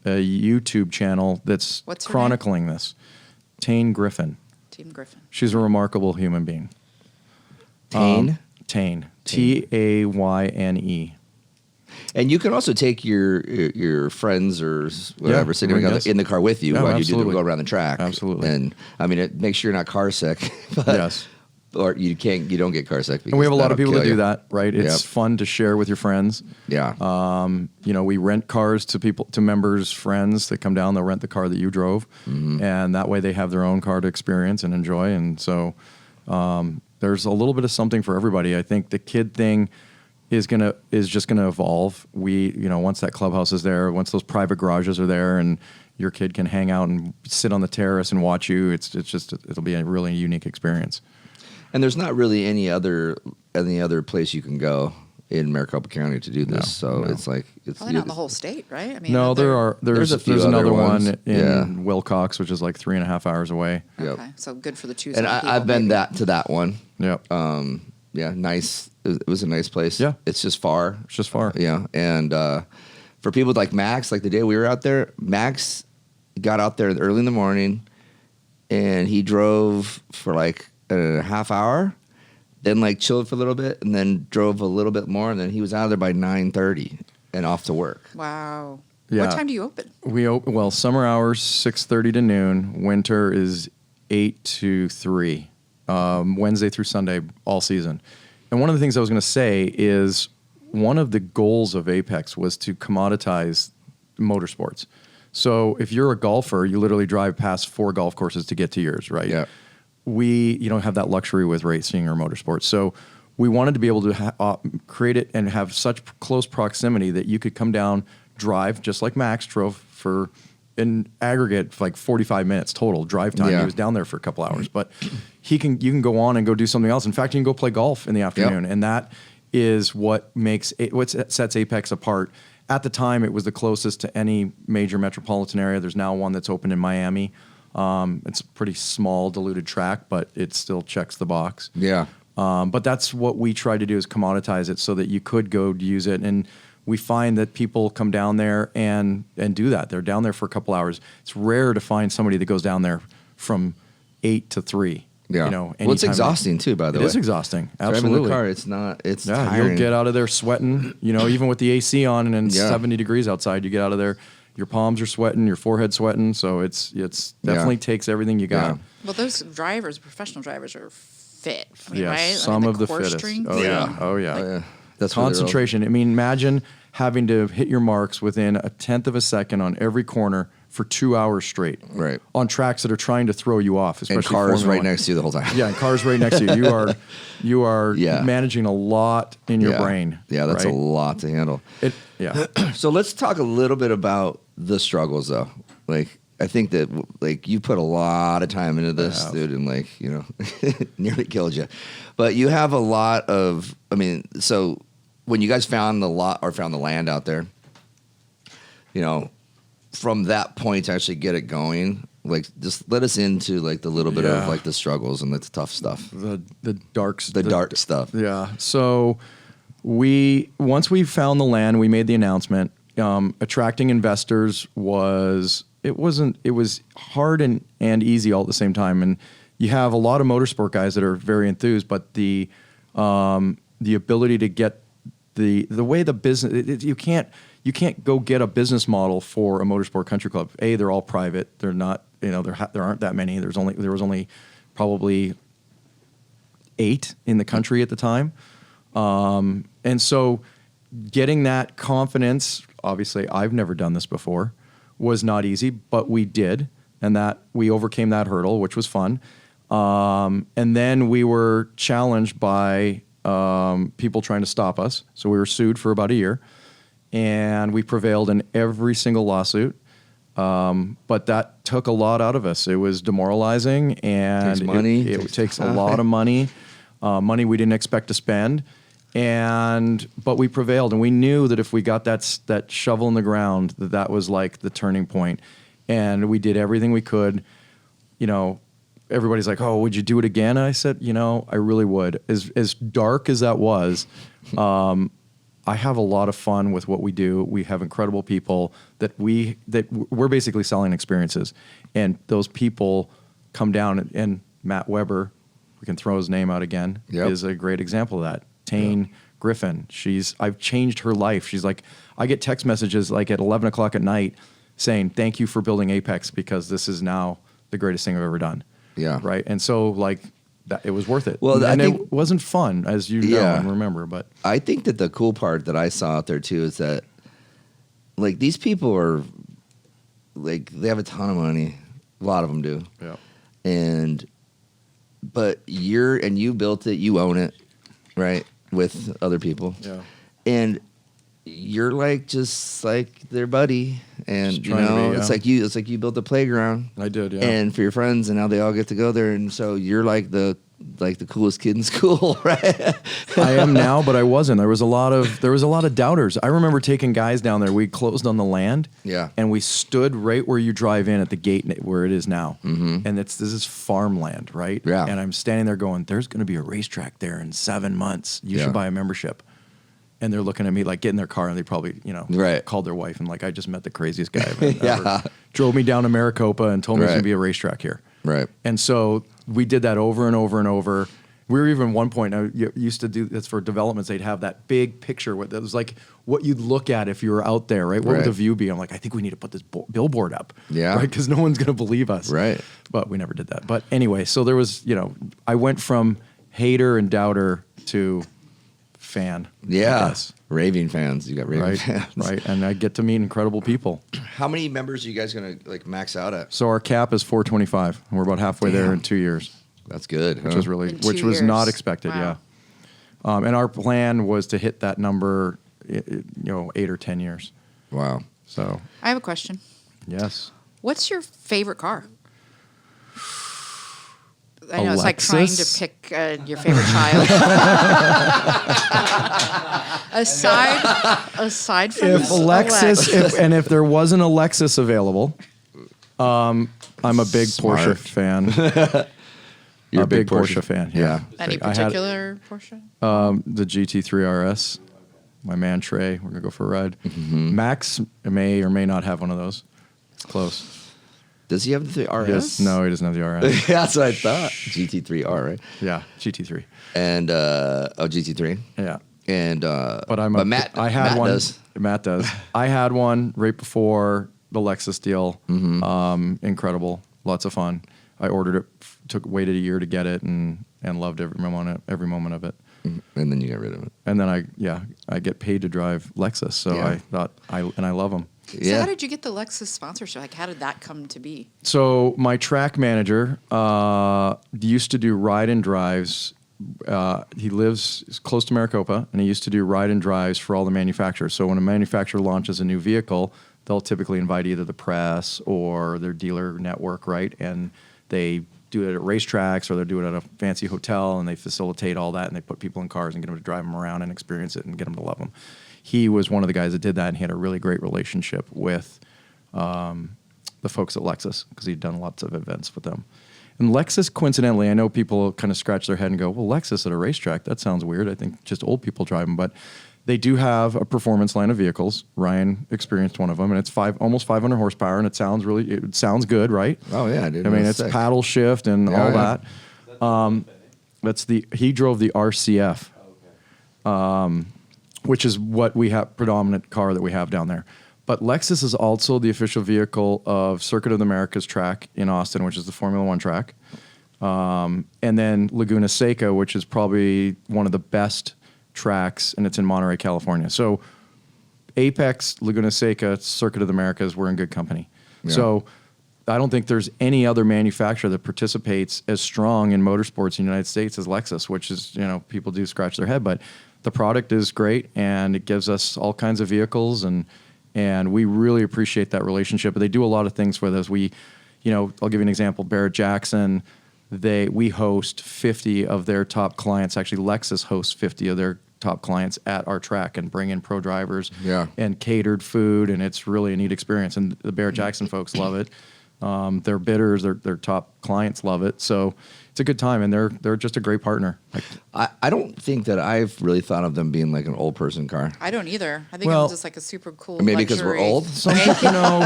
YouTube channel that's chronicling this. Tayne Griffin. Tayne Griffin. She's a remarkable human being. Tayne? Tayne. Tayne. And you can also take your friends or whatever sitting in the car with you while you go around the track. Absolutely. And I mean, it makes sure you're not car sick. But, yes. Or you don't get car sick. And we have a lot of people that do that, right? It's fun to share with your friends. Yeah. We rent cars to members, friends that come down. They'll rent the car that you drove, and that way they have their own car to experience and enjoy. And so there's a little bit of something for everybody. I think the kid thing is just gonna evolve. Once that clubhouse is there, once those private garages are there, and your kid can hang out and sit on the terrace and watch you, it'll be a really unique experience. And there's not really any other place you can go in Maricopa County to do this. It's like it's probably not in the whole state, right? I mean, no, there's a few there's other another ones. one in Wilcox, which is like 3.5 hours away. Okay, Yep. so good for the two. And I've been to that one. Yep. Nice. It was a nice place. Yeah. It's just far. Yeah. And for people like Max, like the day we were out there, Max got out there early in the morning, and he drove for like a half hour, then like chilled for a little bit, and then drove a little bit more, and then he was out of there by 9:30 and off to work. Wow. Yeah. What time do you open? We open, well, summer hours 6:30 to noon. Winter is 8 to 3. Wednesday through Sunday all season. And one of the things I was going to say is one of the goals of Apex was to commoditize motorsports. So if you're a golfer, you literally drive past 4 golf courses to get to yours, right? Yeah. We don't have that luxury with racing or motorsports. So we wanted to be able to create it and have such close proximity that you could come down, drive, just like Max drove for in aggregate for like 45 minutes total drive time. Yeah. He was down there for a couple hours, but you can go on and go do something else. In fact, you can go play golf in the afternoon. Yep. And that is what sets Apex apart. At the time, it was the closest to any major metropolitan area. There's now one that's open in Miami. It's a pretty small, diluted track, but it still checks the box. Yeah. But that's what we try to do is commoditize it so that you could go use it. And we find that people come down there and do that. They're down there for a couple hours. It's rare to find somebody that goes down there from 8 to 3. Yeah. Well, it's exhausting too, by the way. It is exhausting. Driving Absolutely. the car, it's not, it's Yeah, tiring. you'll get out of there sweating, even with the AC on and it's 70 degrees outside, you get out of there, your palms are sweating, your forehead's sweating. So it's definitely takes everything you got. Yeah. Well, those drivers, professional drivers, are fit. I mean, Yes, right? some the of the core fittest. strength. Oh, yeah. Yeah. Oh, yeah. Oh, yeah. That's where they're all- Concentration. I mean, imagine having to hit your marks within a tenth of a second on every corner for 2 hours straight. Right. On tracks that are trying to throw you off, especially and cars Formula right One. next to you the whole time. Yeah, and cars right next to you. You are Yeah. managing a lot in your Yeah. brain. Yeah, that's right? a lot to handle. Yeah. So let's talk a little bit about the struggles, though. Like, I think that like you put a lot of time into this, dude, and like nearly killed you. But you have a lot of. I mean, so when you guys found the lot or found the land out there, from that point to actually get it going, like just let us into like the little bit of Yeah. like the struggles and the tough stuff, The dark stuff. Yeah. So once we found the land, we made the announcement. Attracting investors was hard and easy all at the same time. And you have a lot of motorsport guys that are very enthused, but the ability to get the way the business you can't go get a business model for a motorsport country club. They're all private. They're not. There aren't that many. There was only probably 8 in the country at the time. And so getting that confidence, obviously I've never done this before, was not easy, but we did. And that we overcame that hurdle, which was fun. And then we were challenged by people trying to stop us. So we were sued for about a year and we prevailed in every single lawsuit. But that took a lot out of us. It was demoralizing and Takes money. It takes a lot of money, money we didn't expect to spend. But we prevailed, and we knew that if we got that shovel in the ground, that was like the turning point. And we did everything we could. Everybody's like, "Oh, would you do it again?" And I said, I really would. As dark as that was, I have a lot of fun with what we do. We have incredible people that we're basically selling experiences, and those people come down. And Matt Weber, we can throw his name out again, is a great example of that. Tayne Griffin, I've changed her life. She's like, I get text messages like at 11 o'clock at night saying, "Thank you for building Apex because this is now the greatest thing I've ever done." Yeah. Right. And so like it was worth it. Well, and I think it wasn't fun, as you know and remember, but I think that the cool part that I saw out there too is that like these people are like they have a ton of money. A lot of them do. yeah. But you built it, you own it, right? With other people. Yeah. And you're like just like their buddy. And Just trying to be, it's like you built the playground. I did, yeah. And for your friends and now they all get to go there and so you're like the coolest kid in school, right? I am now, but I wasn't. There was a lot of doubters. I remember taking guys down there. We closed on the land, and we stood right where you drive in at the gate where it is now. Mm-hmm. And this is farmland, right? Yeah. And I'm standing there going, "There's going to be a racetrack there in 7 months. You should buy a membership." And they're looking at me like, get in their car, and they probably, called their wife and like, I just met the craziest guy ever. Drove me down to Maricopa and told me there's going to be a racetrack here. Right. And so we did that over and over and over. We were even one point, I used to do this for developments. They'd have that big picture. It was like what you'd look at if you were out there, right? What would the view be? I'm like, I think we need to put this billboard up. Yeah. Right? Because no one's going to believe us. Right. But we never did that. But anyway, so there was, I went from hater and doubter to fan. Yeah. Raving fans. You got raving fans. Right. And I get to meet incredible people. How many members are you guys going to like max out at? So our cap is 425. And we're about halfway there in 2 years. That's good. Which was In 2 which was years. not expected. Wow. Yeah. And our plan was to hit that number, 8 or 10 years. Wow. So, I have a question. yes. What's your favorite car? I A know it's like trying to Lexus? pick your favorite child. aside from If if there wasn't a Lexus available, I'm a big Smart. Porsche fan. You're a big Porsche fan. Yeah. any I had particular Porsche? the GT3 RS. My man Trey. We're gonna go for a ride. Mm-hmm. Max may or may not have one of those. It's close. Does he have the RS? Yes. No, he doesn't have the RS. That's what I thought. GT3R, right? Yeah, GT3. And GT3. Yeah. And But Matt. I had Matt one. Does. Matt does. I had one right before the Lexus deal. Mm-hmm. Incredible, lots of fun. I ordered it, waited a year to get it, and loved every moment of it. And then you got rid of it. And then I get paid to drive Lexus, so Yeah. I thought I love them. So how did you get the Lexus sponsorship? Like, how did that come to be? So my track manager used to do ride and drives. He lives close to Maricopa, and he used to do ride and drives for all the manufacturers. So when a manufacturer launches a new vehicle, they'll typically invite either the press or their dealer network, right? And they do it at racetracks, or they'll do it at a fancy hotel, and they facilitate all that, and they put people in cars and get them to drive them around and experience it and get them to love them. He was one of the guys that did that, and he had a really great relationship with the folks at Lexus because he'd done lots of events with them. And Lexus, coincidentally, I know people kind of scratch their head and go, well, Lexus at a racetrack, that sounds weird. I think just old people drive them. But they do have a performance line of vehicles. Ryan experienced one of them, and it's almost 500 horsepower, and it sounds good, right? Oh, yeah, dude. I mean, That's it's sick. paddle shift and all Yeah. that. He drove the RCF, which is what we have, predominant car that we have down there. But Lexus is also the official vehicle of Circuit of the Americas track in Austin, which is the Formula One track. And then Laguna Seca, which is probably one of the best tracks, and it's in Monterey, California. So Apex, Laguna Seca, Circuit of the Americas, we're in good company. Yeah. So I don't think there's any other manufacturer that participates as strong in motorsports in the United States as Lexus, which is, people do scratch their head, but the product is great, and it gives us all kinds of vehicles, and we really appreciate that relationship. But they do a lot of things with us. I'll give you an example. Barrett Jackson, we host 50 of their top clients. Actually, Lexus hosts 50 of their top clients at our track and bring in pro drivers and catered food, and it's really a neat experience. And the Barrett Jackson folks love it. Their bidders, their top clients love it. So it's a good time, and they're just a great partner. I don't think that I've really thought of them being like an old person car. I don't either. I think Well, it's just like a super cool maybe because we're luxury. old?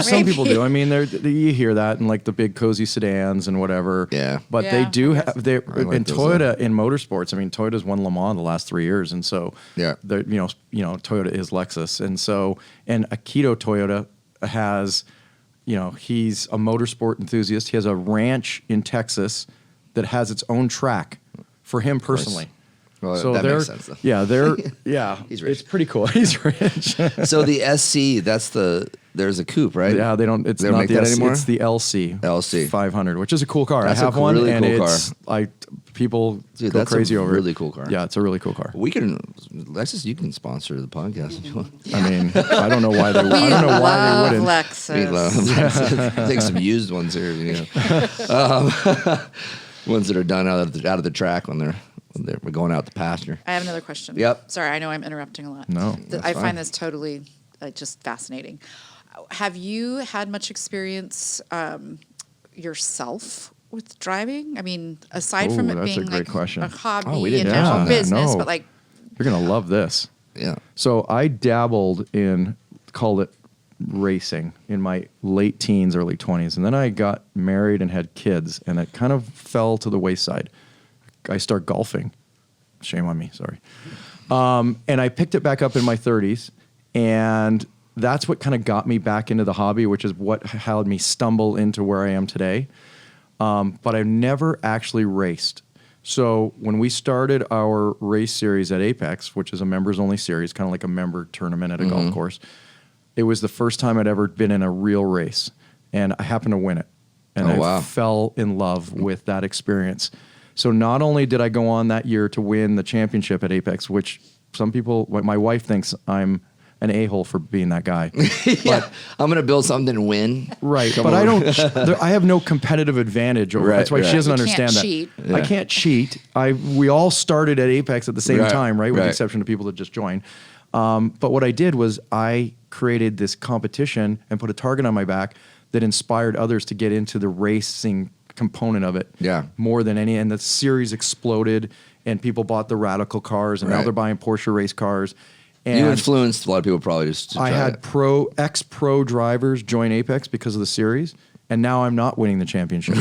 Some people do. I mean, you hear that in like the big cozy sedans and whatever. Yeah. But Yeah, they do I have I like in those, Toyota in motorsports. I mean, Toyota's won Le Mans the last 3 years, and so Yeah. Toyota is Lexus, and Akito Toyota has, he's a motorsport enthusiast. He has a ranch in Texas that has its own track for him personally. Well, So that they're makes sense, though. yeah, He's rich. It's pretty cool. He's rich. So the SC, there's a coupe, right? Yeah, they don't. It's They don't not make the that SC, anymore? It's the LC. LC. 500, which is a cool car. That's I have a one, really and cool it's people Dude, go that's crazy a over really it. coul car. Yeah, it's a really cool car. Lexus, you can sponsor the podcast if you want. I mean, I don't know why they. We I don't know why they love wouldn't. Lexus. We love take some used ones here, ones that are done out of the track when they're going out the pasture. I have another question. Yep. Sorry, I know I'm interrupting a lot. No, that's I fine. find this totally just fascinating. Have you had much experience yourself with driving? I mean, aside from Ooh, it that's a being great like question. a hobby Oh, we and didn't actual know that. business, No. but like, You're gonna love this. Yeah. So I dabbled in, called it racing in my late teens, early 20s. And then I got married and had kids, and it kind of fell to the wayside. I started golfing. Shame on me, sorry. And I picked it back up in my 30s, and that's what kind of got me back into the hobby, which is what had me stumble into where I am today. But I've never actually raced. So when we started our race series at Apex, which is a members-only series, kind of like a member tournament at a golf course, it was the first time I'd ever been in a real race, and I happened to win it. And I fell in love with that experience. So not only did I go on that year to win the championship at Apex, which some people, my wife thinks I'm an a-hole for being that guy. Yeah, I'm going to build something and win. Right, but I don't. I have no competitive advantage over. That's why she doesn't understand that. Cheat. Yeah. I can't cheat. We all started at Apex at the same time, right? With the Right. exception of people that just joined. But what I did was I created this competition and put a target on my back that inspired others to get into the racing component of it. Yeah. More than any, and the series exploded, and people bought the Radical cars, and now Right. they're buying Porsche race cars. And You influenced a lot of people probably just to I try had it. ex-pro drivers join Apex because of the series, and now I'm not winning the championship.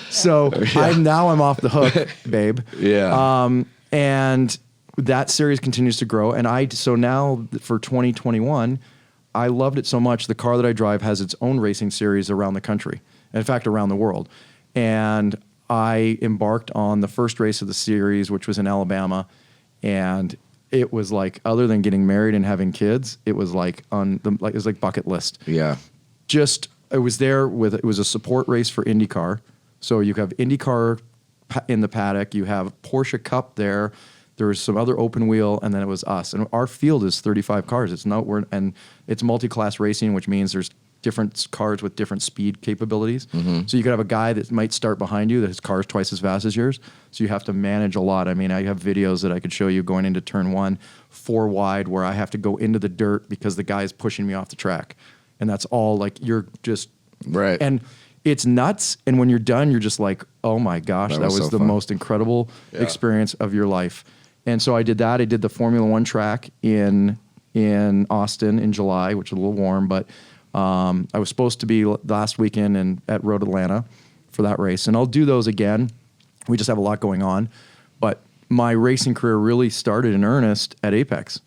So I'm off the hook, babe. Yeah. And that series continues to grow. And so now for 2021, I loved it so much. The car that I drive has its own racing series around the country. In fact, around the world. And I embarked on the first race of the series, which was in Alabama. And it was like, other than getting married and having kids, it was like it was like bucket list. Yeah. I was there it was a support race for IndyCar. So you have IndyCar in the paddock, you have Porsche Cup there, there was some other open wheel, and then it was us. And our field is 35 cars. And it's multi-class racing, which means there's different cars with different speed capabilities. So you could have a guy that might start behind you that his car is twice as fast as yours. So you have to manage a lot. I mean, I have videos that I could show you going into turn 1, 4 wide, where I have to go into the dirt because the guy is pushing me off the track. And that's all like, you're just... Right. And it's nuts. And when you're done, you're just like, oh my gosh, that was so the fun. most incredible experience of your life. And so I did that. I did the Formula One track in Austin in July, which was a little warm, but I was supposed to be last weekend at Road Atlanta for that race. And I'll do those again. We just have a lot going on. But my racing career really started in earnest at Apex.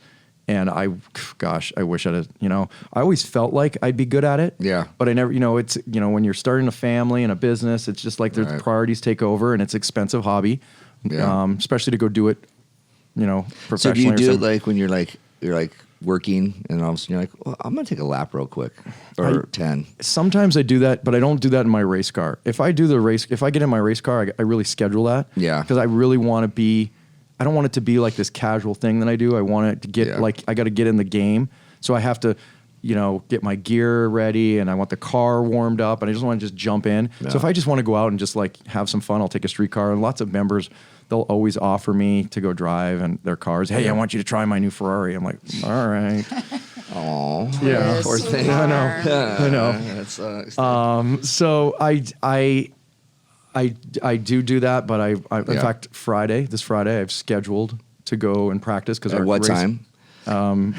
And I wish I'd have, I always felt like I'd be good at it. Yeah. But I never, it's, when you're starting a family and a business, it's just like the priorities take over, and it's an expensive hobby, especially to go do it, professionally. So do you or do it something. like when you're working and all of a sudden you're like, well, I'm going to take a lap real quick or 10. Sometimes I do that, but I don't do that in my race car. If I get in my race car, I really schedule that. Yeah. Because I really want to be, I don't want it to be like this casual thing that I do. I want it to get I got to get in the game. So I have to, get my gear ready, and I want the car warmed up, and I just want to just jump in. Yeah. So if I just want to go out and just like have some fun, I'll take a street car. And lots of members, they'll always offer me to go drive and their cars. Hey, I want you to try my new Ferrari. I'm like, all right. Oh, Yeah. poor thing. I know. That sucks. So I do that, but in fact, this Friday, I've scheduled to go and practice because At what time?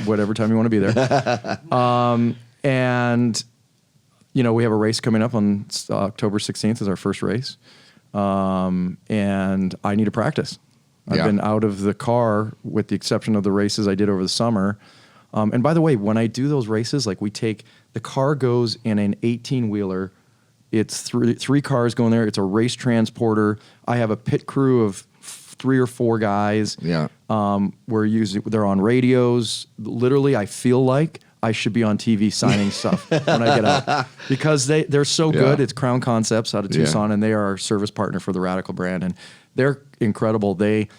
Whatever time you want to be there. And we have a race coming up on October 16th is our first race. And I need to practice. I've been out of the car with the exception of the races I did over the summer. And by the way, when I do those races, like the car goes in an 18-wheeler. It's three cars going there. It's a race transporter. I have a pit crew of 3 or 4 guys. Yeah. They're on radios. Literally, I feel like I should be on TV signing stuff when I get out because they're so good. It's Crown Concepts out of Tucson, and they are our service partner for the Radical brand, and they're incredible. They're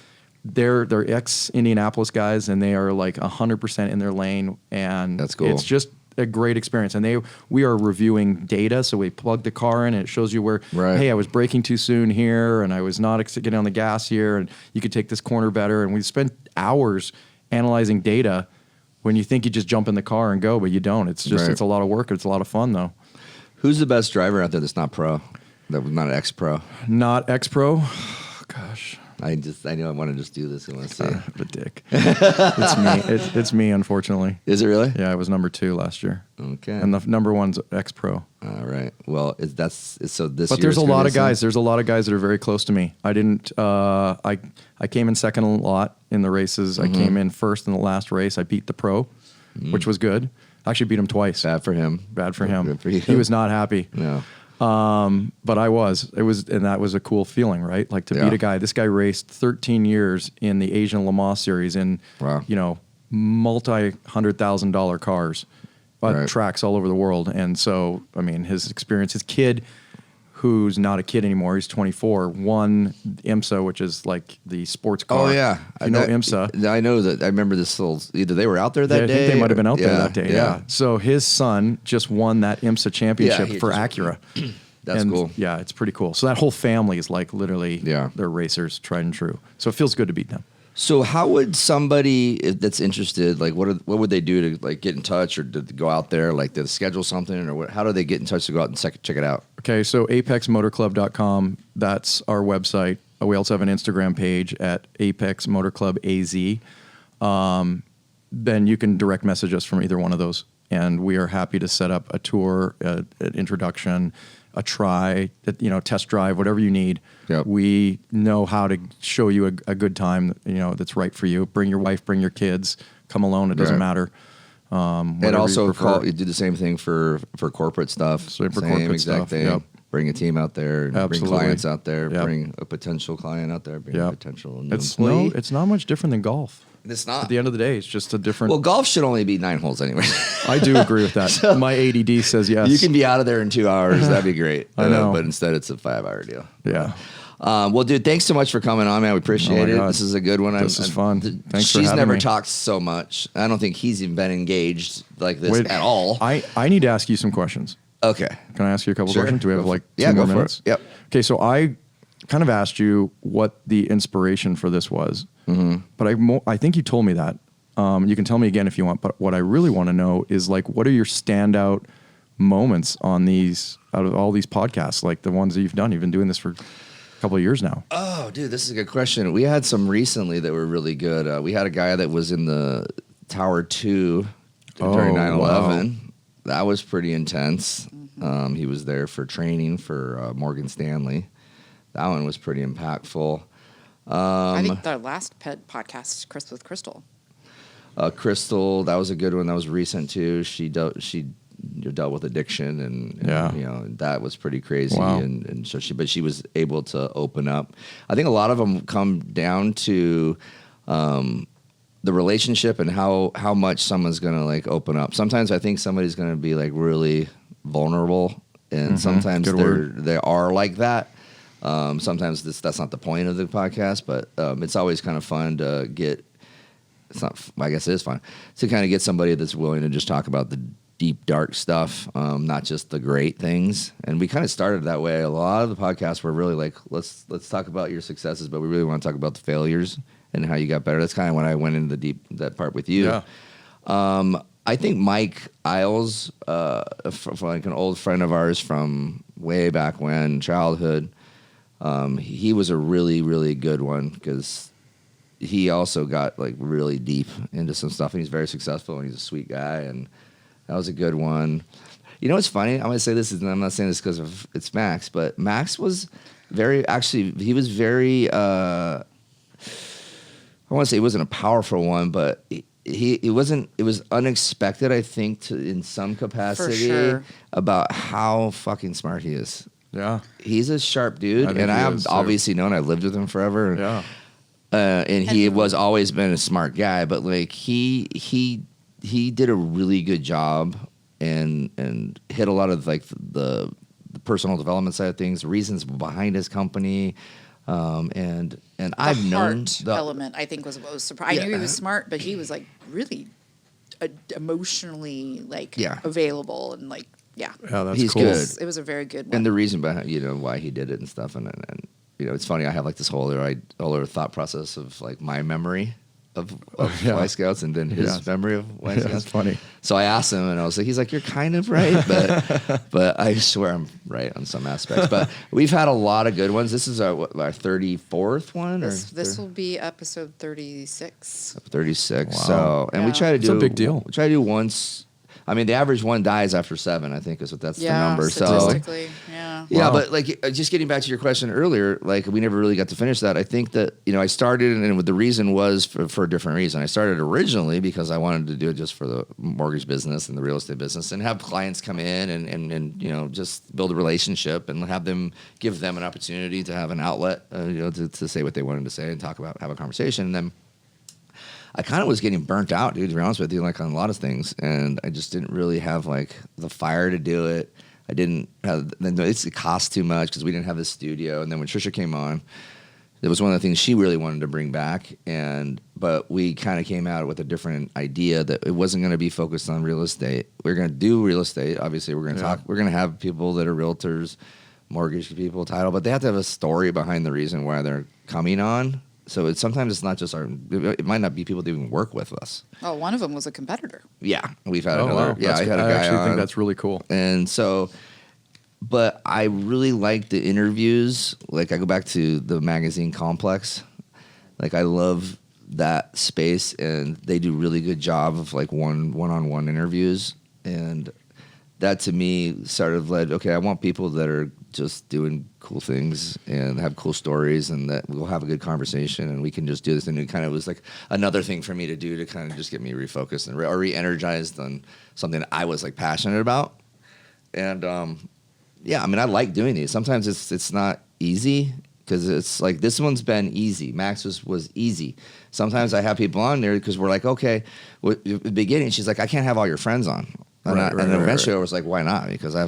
ex-Indianapolis guys, and they are like 100% in their lane, and that's cool. It's just a great experience. And we are reviewing data, so we plug the car in, and it shows you where, hey, I was braking too soon here, and I was not getting on the gas here, and you could take this corner better. And we spent hours analyzing data when you think you just jump in the car and go, but you don't. It's just it's a lot of work. It's a lot of fun, though. Who's the best driver out there that's not pro, that was not ex-pro? Not ex-pro? Gosh. I know I want to just do this. I want to see. The dick. It's me. It's me, unfortunately. Is it really? Yeah, I was number 2 last year. Okay. And the number 1's X-Pro. All right. Well, so this. But there's a lot of guys. There's a lot of guys that are very close to me. I didn't. I came in second a lot in the races. I came in first in the last race. I beat the pro, which was good. I actually beat him twice. Bad for him. Bad for him. Good for you. He was not happy. No. But I was. And that was a cool feeling, right? Like to beat a guy. This guy raced 13 years in the Asian Le Mans series in, multi-$100,000 cars, tracks all over the world. And so, I mean, his experience, his kid, who's not a kid anymore, he's 24, won IMSA, which is like the sports car. Oh, yeah. You know IMSA. I know that. I remember this little, either they were out there that day. I think they might have been out there that day. Yeah. So his son just won that IMSA championship for Acura. That's cool. Yeah, it's pretty cool. So that whole family is like literally, they're racers, tried and true. So it feels good to beat them. So how would somebody that's interested, like what would they do to like get in touch or to go out there, like to schedule something, or how do they get in touch to go out and check it out? Okay, so apexmotorclub.com, that's our website. We also have an Instagram page at Apex Motor Club AZ. Then you can direct message us from either one of those, and we are happy to set up a tour, an introduction, a try, test drive, whatever you need. Yep. We know how to show you a good time, that's right for you. Bring your wife, bring your kids, come alone. It doesn't matter. And also you do the same thing for corporate stuff. Same for corporate exact stuff. thing. Yep. Bring a team out there, bring clients out there, bring a potential client out there, bring a potential new employee. It's not much different than golf. It's not. At the end of the day, it's just a different... Well, golf should only be 9 holes anyway. I do agree with that. My ADD says yes. You can be out of there in 2 hours. That'd be great. I know. But instead, it's a 5-hour deal. Yeah. Well, dude, thanks so much for coming on, man. We appreciate it. God. This is a good one. This is fun. Thanks for She's having never me. talked so much. I don't think he's even been engaged like this at all. I need to ask you some questions. Okay. Can I ask you a couple Sure. questions? Do we have like 2 go more for minutes? it. Yep. Okay, so I kind of asked you what the inspiration for this was, but I think you told me that. You can tell me again if you want, but what I really want to know is like, what are your standout moments out of all these podcasts, like the ones that you've done? You've been doing this for a couple of years now. Oh, dude, this is a good question. We had some recently that were really good. We had a guy that was in the Tower 2 during 9/11. Wow. That was pretty intense. He was there for training for Morgan Stanley. That one was pretty impactful. I think the last pet podcast, Chris with Crystal. Crystal, that was a good one. That was recent too. She dealt with addiction, and that was pretty crazy. Wow. And so she was able to open up. I think a lot of them come down to the relationship and how much someone's gonna like open up. Sometimes I think somebody's gonna be like really vulnerable, and sometimes they are like that. Sometimes that's not the point of the podcast, but it's always kind of fun to get. It's not. I guess it is fun to kind of get somebody that's willing to just talk about the deep, dark stuff, not just the great things. And we kind of started that way. A lot of the podcasts were really like, let's talk about your successes, but we really want to talk about the failures and how you got better. That's kind of when I went into that part with you. Yeah. I think Mike Isles, like an old friend of ours from way back when, childhood, he was a really, really good one because he also got like really deep into some stuff, and he's very successful, and he's a sweet guy, and that was a good one. You know what's funny? I'm going to say this, and I'm not saying this because it's Max, but Max was he was very, I want to say he wasn't a powerful one, but it was unexpected, I think, in some capacity, For sure. about how fucking smart he is. Yeah. He's a sharp dude, and I have obviously known, I lived with him forever. Yeah. And he was always been a smart guy, but like he did a really good job and hit a lot of like the personal development side of things, the reasons behind his company, and I've known the element. I think was what was surprising. I knew he was smart, but he was like really emotionally available and like that's he's cool. good. It was a very good one. And the reason behind why he did it and stuff, and it's funny. I have like this whole thought process of like my memory of Yeah. Y Scouts and then his Yeah. memory of Y Yeah, Scouts. that's funny. So I asked him, and I was like, he's like, you're kind of right, but I swear I'm right on some aspects. But we've had a lot of good ones. This is our 34th one, This will be episode 36. 36. Wow. So, and we Yeah. try to It's do a big deal. We try to do once. I mean, the average one dies after 7. I think is what that's the number. So. Statistically, yeah. Yeah, Wow. but like just getting back to your question earlier, like we never really got to finish that. I think that I started, and the reason was for a different reason. I started originally because I wanted to do it just for the mortgage business and the real estate business, and have clients come in and just build a relationship and give them an opportunity to have an outlet, to say what they wanted to say and have a conversation, and then. I kind of was getting burnt out, dude, to be honest with you, like on a lot of things. And I just didn't really have like the fire to do it. I didn't have, it cost too much because we didn't have the studio. And then when Trisha came on, it was one of the things she really wanted to bring back. But we kind of came out with a different idea that it wasn't going to be focused on real estate. We're going to do real estate. Obviously, we're going to talk, we're going to have people that are realtors, mortgage people, title, but they have to have a story behind the reason why they're coming on. So sometimes it's not just it might not be people that even work with us. Oh, one of them was a competitor. Yeah, we've had Oh, another. wow. Yeah, I had a guy actually on. think that's really cool. And so, but I really like the interviews. Like I go back to the magazine complex. Like I love that space, and they do really good job of like one-on-one interviews. And that to me sort of led, okay, I want people that are just doing cool things and have cool stories, and that we'll have a good conversation and we can just do this. And it kind of was like another thing for me to do to kind of just get me refocused and re-energized on something I was like passionate about. And yeah, I mean, I like doing these. Sometimes it's not easy because it's like this one's been easy. Max was easy. Sometimes I have people on there because we're like, okay, at the beginning, she's like, I can't have all your friends on. And eventually I was like, why not? Because I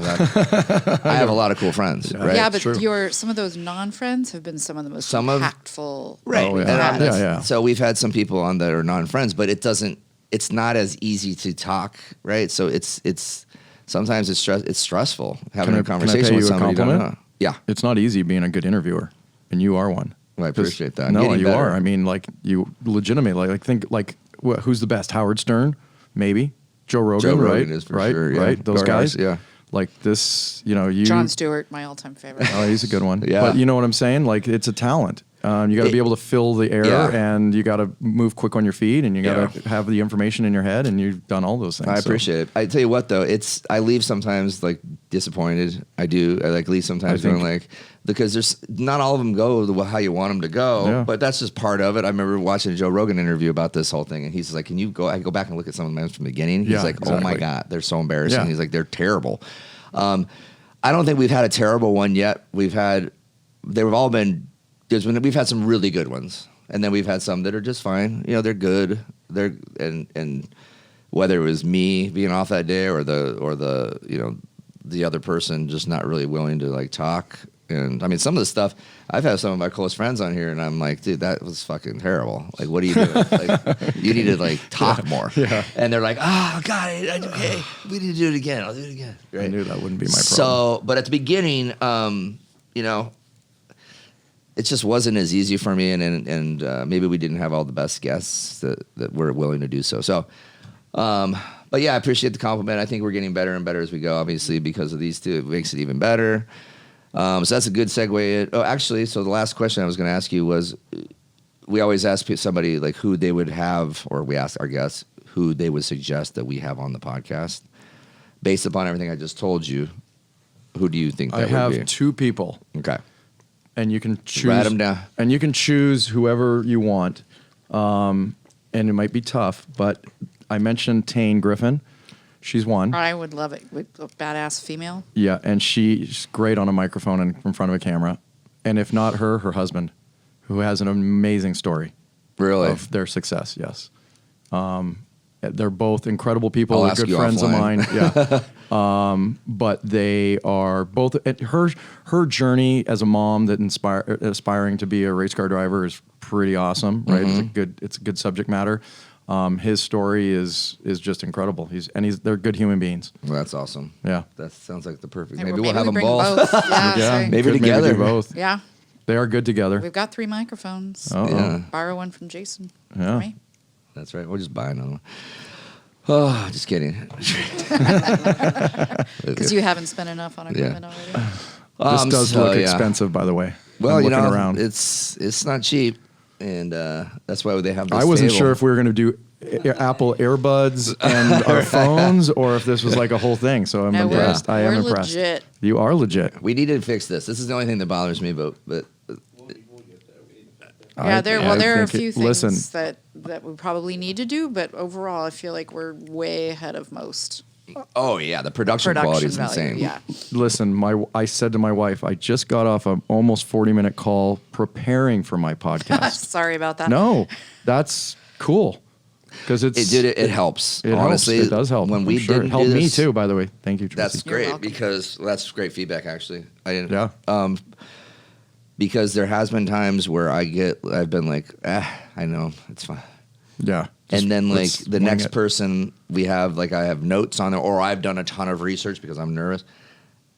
have a lot of cool friends, right? Yeah, but True. some of those non-friends have been some of the most Some of- impactful. Right. Oh, yeah. And Yeah. Yeah, yeah. So we've had some people on that are non-friends, but it's not as easy to talk, right? So it's sometimes it's stressful having a conversation pay with you a somebody you don't compliment? know. Yeah. It's not easy being a good interviewer, and you are one. Well, I appreciate that. No, Getting you better. are. I mean, like you legitimately think who's the best? Howard Stern, maybe. Joe Rogan, Joe right? Rogan is for right, sure, yeah. right. Those Very guys, nice, yeah. Like this, you. Jon Stewart, my all-time favorite. Oh, he's a good one. Yeah. But you know what I'm saying? Like it's a talent. You got to be able to fill the air, Yeah. and you got to move quick on your feet, and you got to Yeah. have the information in your head, and you've done all those things. I So, appreciate it. I tell you what, though, I leave sometimes like disappointed. I do. I like leave sometimes I think- going like because there's not all of them go how you want them to go, Yeah. but that's just part of it. I remember watching a Joe Rogan interview about this whole thing, and he's like, "Can you go? I go back and look at some of them from the beginning." He's Yeah, like, "Oh my exactly. god, they're so embarrassing." Yeah. He's like, "They're terrible." I don't think we've had a terrible one yet. They've all been. We've had some really good ones, and then we've had some that are just fine. They're good. And whether it was me being off that day or the other person just not really willing to like talk. And I mean, some of the stuff I've had some of my close friends on here, and I'm like, dude, that was fucking terrible. Like, what are you doing? Like, you need to like talk more. Yeah. And they're like, oh God, hey, we need to do it again. I'll do it again. I Right? knew that wouldn't be my problem. So, but at the beginning, it just wasn't as easy for me, and maybe we didn't have all the best guests that were willing to do so. So, but yeah, I appreciate the compliment. I think we're getting better and better as we go. Obviously, because of these two, it makes it even better. So that's a good segue. Oh, actually, so the last question I was going to ask you was, we always ask somebody like who they would have, or we ask our guests who they would suggest that we have on the podcast. Based upon everything I just told you, who do you think that I would have be? 2 people, Okay. and you can choose. Write 'em down. And you can choose whoever you want. And it might be tough, but I mentioned Tayne Griffin. She's one. I would love it with a badass female. Yeah, and she's great on a microphone and in front of a camera. And if not her husband, who has an amazing story Really? of their success. Yes, they're both incredible people. I'll They're ask good you friends of offline. mine. Yeah, but they are both. Her journey as a mom that aspiring to be a race car driver is pretty awesome. Right, it's a good subject matter. His story is just incredible. They're good human beings. Well, that's awesome. Yeah. That sounds like the perfect. Maybe Maybe we'll have them bring both. Yeah, Yeah, see? Maybe could together. do both. Yeah. They are good together. We've got 3 microphones. Uh-oh. Yeah. Borrow one from Jason. Yeah. For me. That's right. We'll just buy another one. Oh, just kidding. Because you haven't spent enough on equipment already. This does look expensive, by the way. Well, I'm you looking know, around. it's not cheap, and that's why they have this I wasn't table. sure if we were going to do Apple earbuds and our phones, or if this was like a whole thing. So I'm No, impressed. I am we're impressed. legit. You are legit. We need to fix this. This is the only thing that bothers me, but We'll get there. We need to get there. Yeah, there are a think few things listen, that we probably need to do, but overall, I feel like we're way ahead of most. oh yeah, the production quality is value, insane. Yeah. listen. I said to my wife, I just got off an almost 40-minute call preparing for my podcast. Sorry about that. No, that's cool. Because It helps. It Honestly, helps. It does help. When I'm we sure. didn't It helped do me this, too, by the way. Thank you, Tracy. That's You're great welcome. because that's great feedback. Actually, I didn't. Yeah. Because there has been times where I've been like, I know it's fine. Yeah. And then like let's the wing next it. person we have, like I have notes on it, or I've done a ton of research because I'm nervous.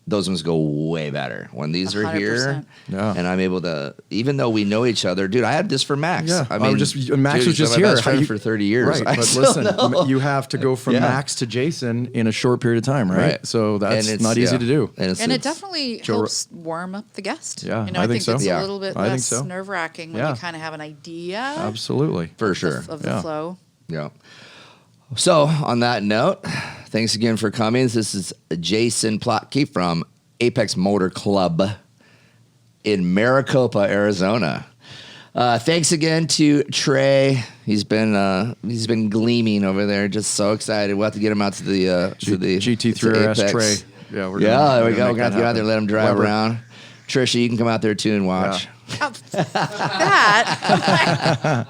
Those ones go way better when these are here, 100%. Yeah. and I'm able to. Even though we know each other, dude, I had this for Max. Yeah, I mean, Max dude, was he's just been my here. best How friend you- for 30 years. Right, I but still listen, know. you have to go from Yeah. Max to Jason in a short period of time, right? So that's And it's- not easy yeah. to do. And it definitely helps warm up the guest. Yeah, You know, I I think think so. it's Yeah. a little bit I think less so. nerve-wracking when Yeah. you kind of have an idea Absolutely. for sure. of the Yeah. flow. Yeah. So on that note, thanks again for coming. This is Jason Plotke from Apex Motor Club in Maricopa, Arizona. Thanks again to Trey. He's been gleaming over there, just so excited. We'll have to get him out to the GT3 to RS Apex. Trey. Yeah, we're Yeah, gonna- there we we're go. gonna We're gonna have to make get out there, that let him drive Weber. around. Trisha, you can come out there too and watch. Oh, that.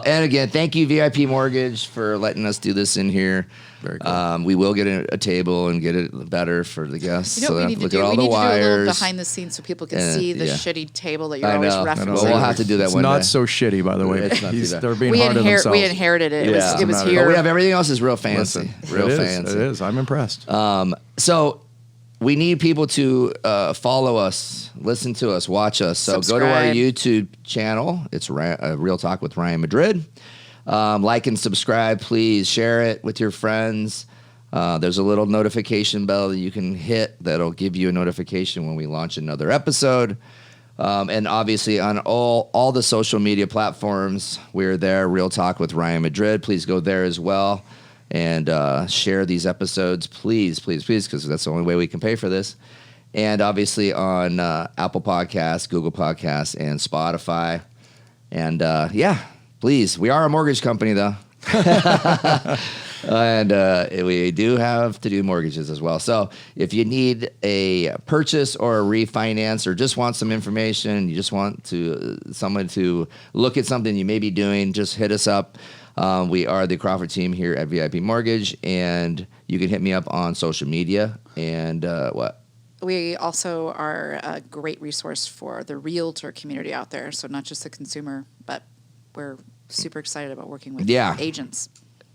And again, thank you, VIP Mortgage, for letting us do this in here. Very cool. We will get a table and get it better for the guests. You know so what they we have need to to look do? at all We the need to do a little wires. behind the scenes so people can And, see the yeah. shitty table that you're I always know. referencing. Well, we'll have to do that It's one not day. so shitty, by the way. It's not too bad. They're being we, hard on themselves. we inherited it. It Yeah. was Doesn't here. But we have everything else is real fancy. Listen, Real it is. fancy. It is. I'm impressed. So we need people to follow us, listen to us, watch us. So go to our Subscribe. YouTube channel. It's Real Talk with Ryan Madrid. Like and subscribe, please. Share it with your friends. There's a little notification bell that you can hit that'll give you a notification when we launch another episode. And obviously on all the social media platforms, we're there, Real Talk with Ryan Madrid. Please go there as well and share these episodes, please, because that's the only way we can pay for this. And obviously on Apple Podcasts, Google Podcasts, and Spotify. And please, we are a mortgage company though. And we do have to do mortgages as well. So if you need a purchase or a refinance or just want some information, you just want someone to look at something you may be doing, just hit us up. We are the Crawford team here at VIP Mortgage, and you can hit me up on social media. And what? We also are a great resource for the realtor community out there. So not just the consumer, but we're super excited about working with agents.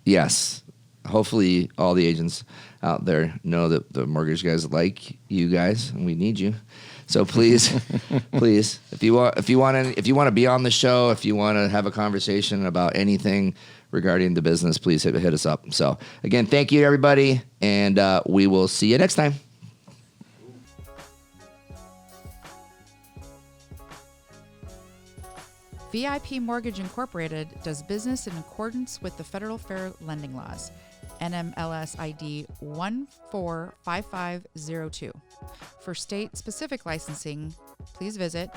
Yes. Hopefully all the agents out there know that the mortgage guys like you guys and we need you. So please, please, if you want to be on the show, if you want to have a conversation about anything regarding the business, please hit us up. So again, thank you everybody, and we will see you next time. VIP Mortgage Incorporated does business in accordance with the Federal Fair Lending Laws, NMLS ID 145502. For state-specific licensing, please visit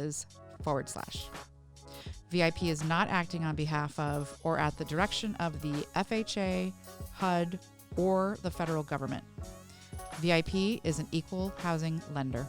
www.vipmtg.com/national-licenses/. VIP is not acting on behalf of or at the direction of the FHA, HUD, or the federal government. VIP is an equal housing lender.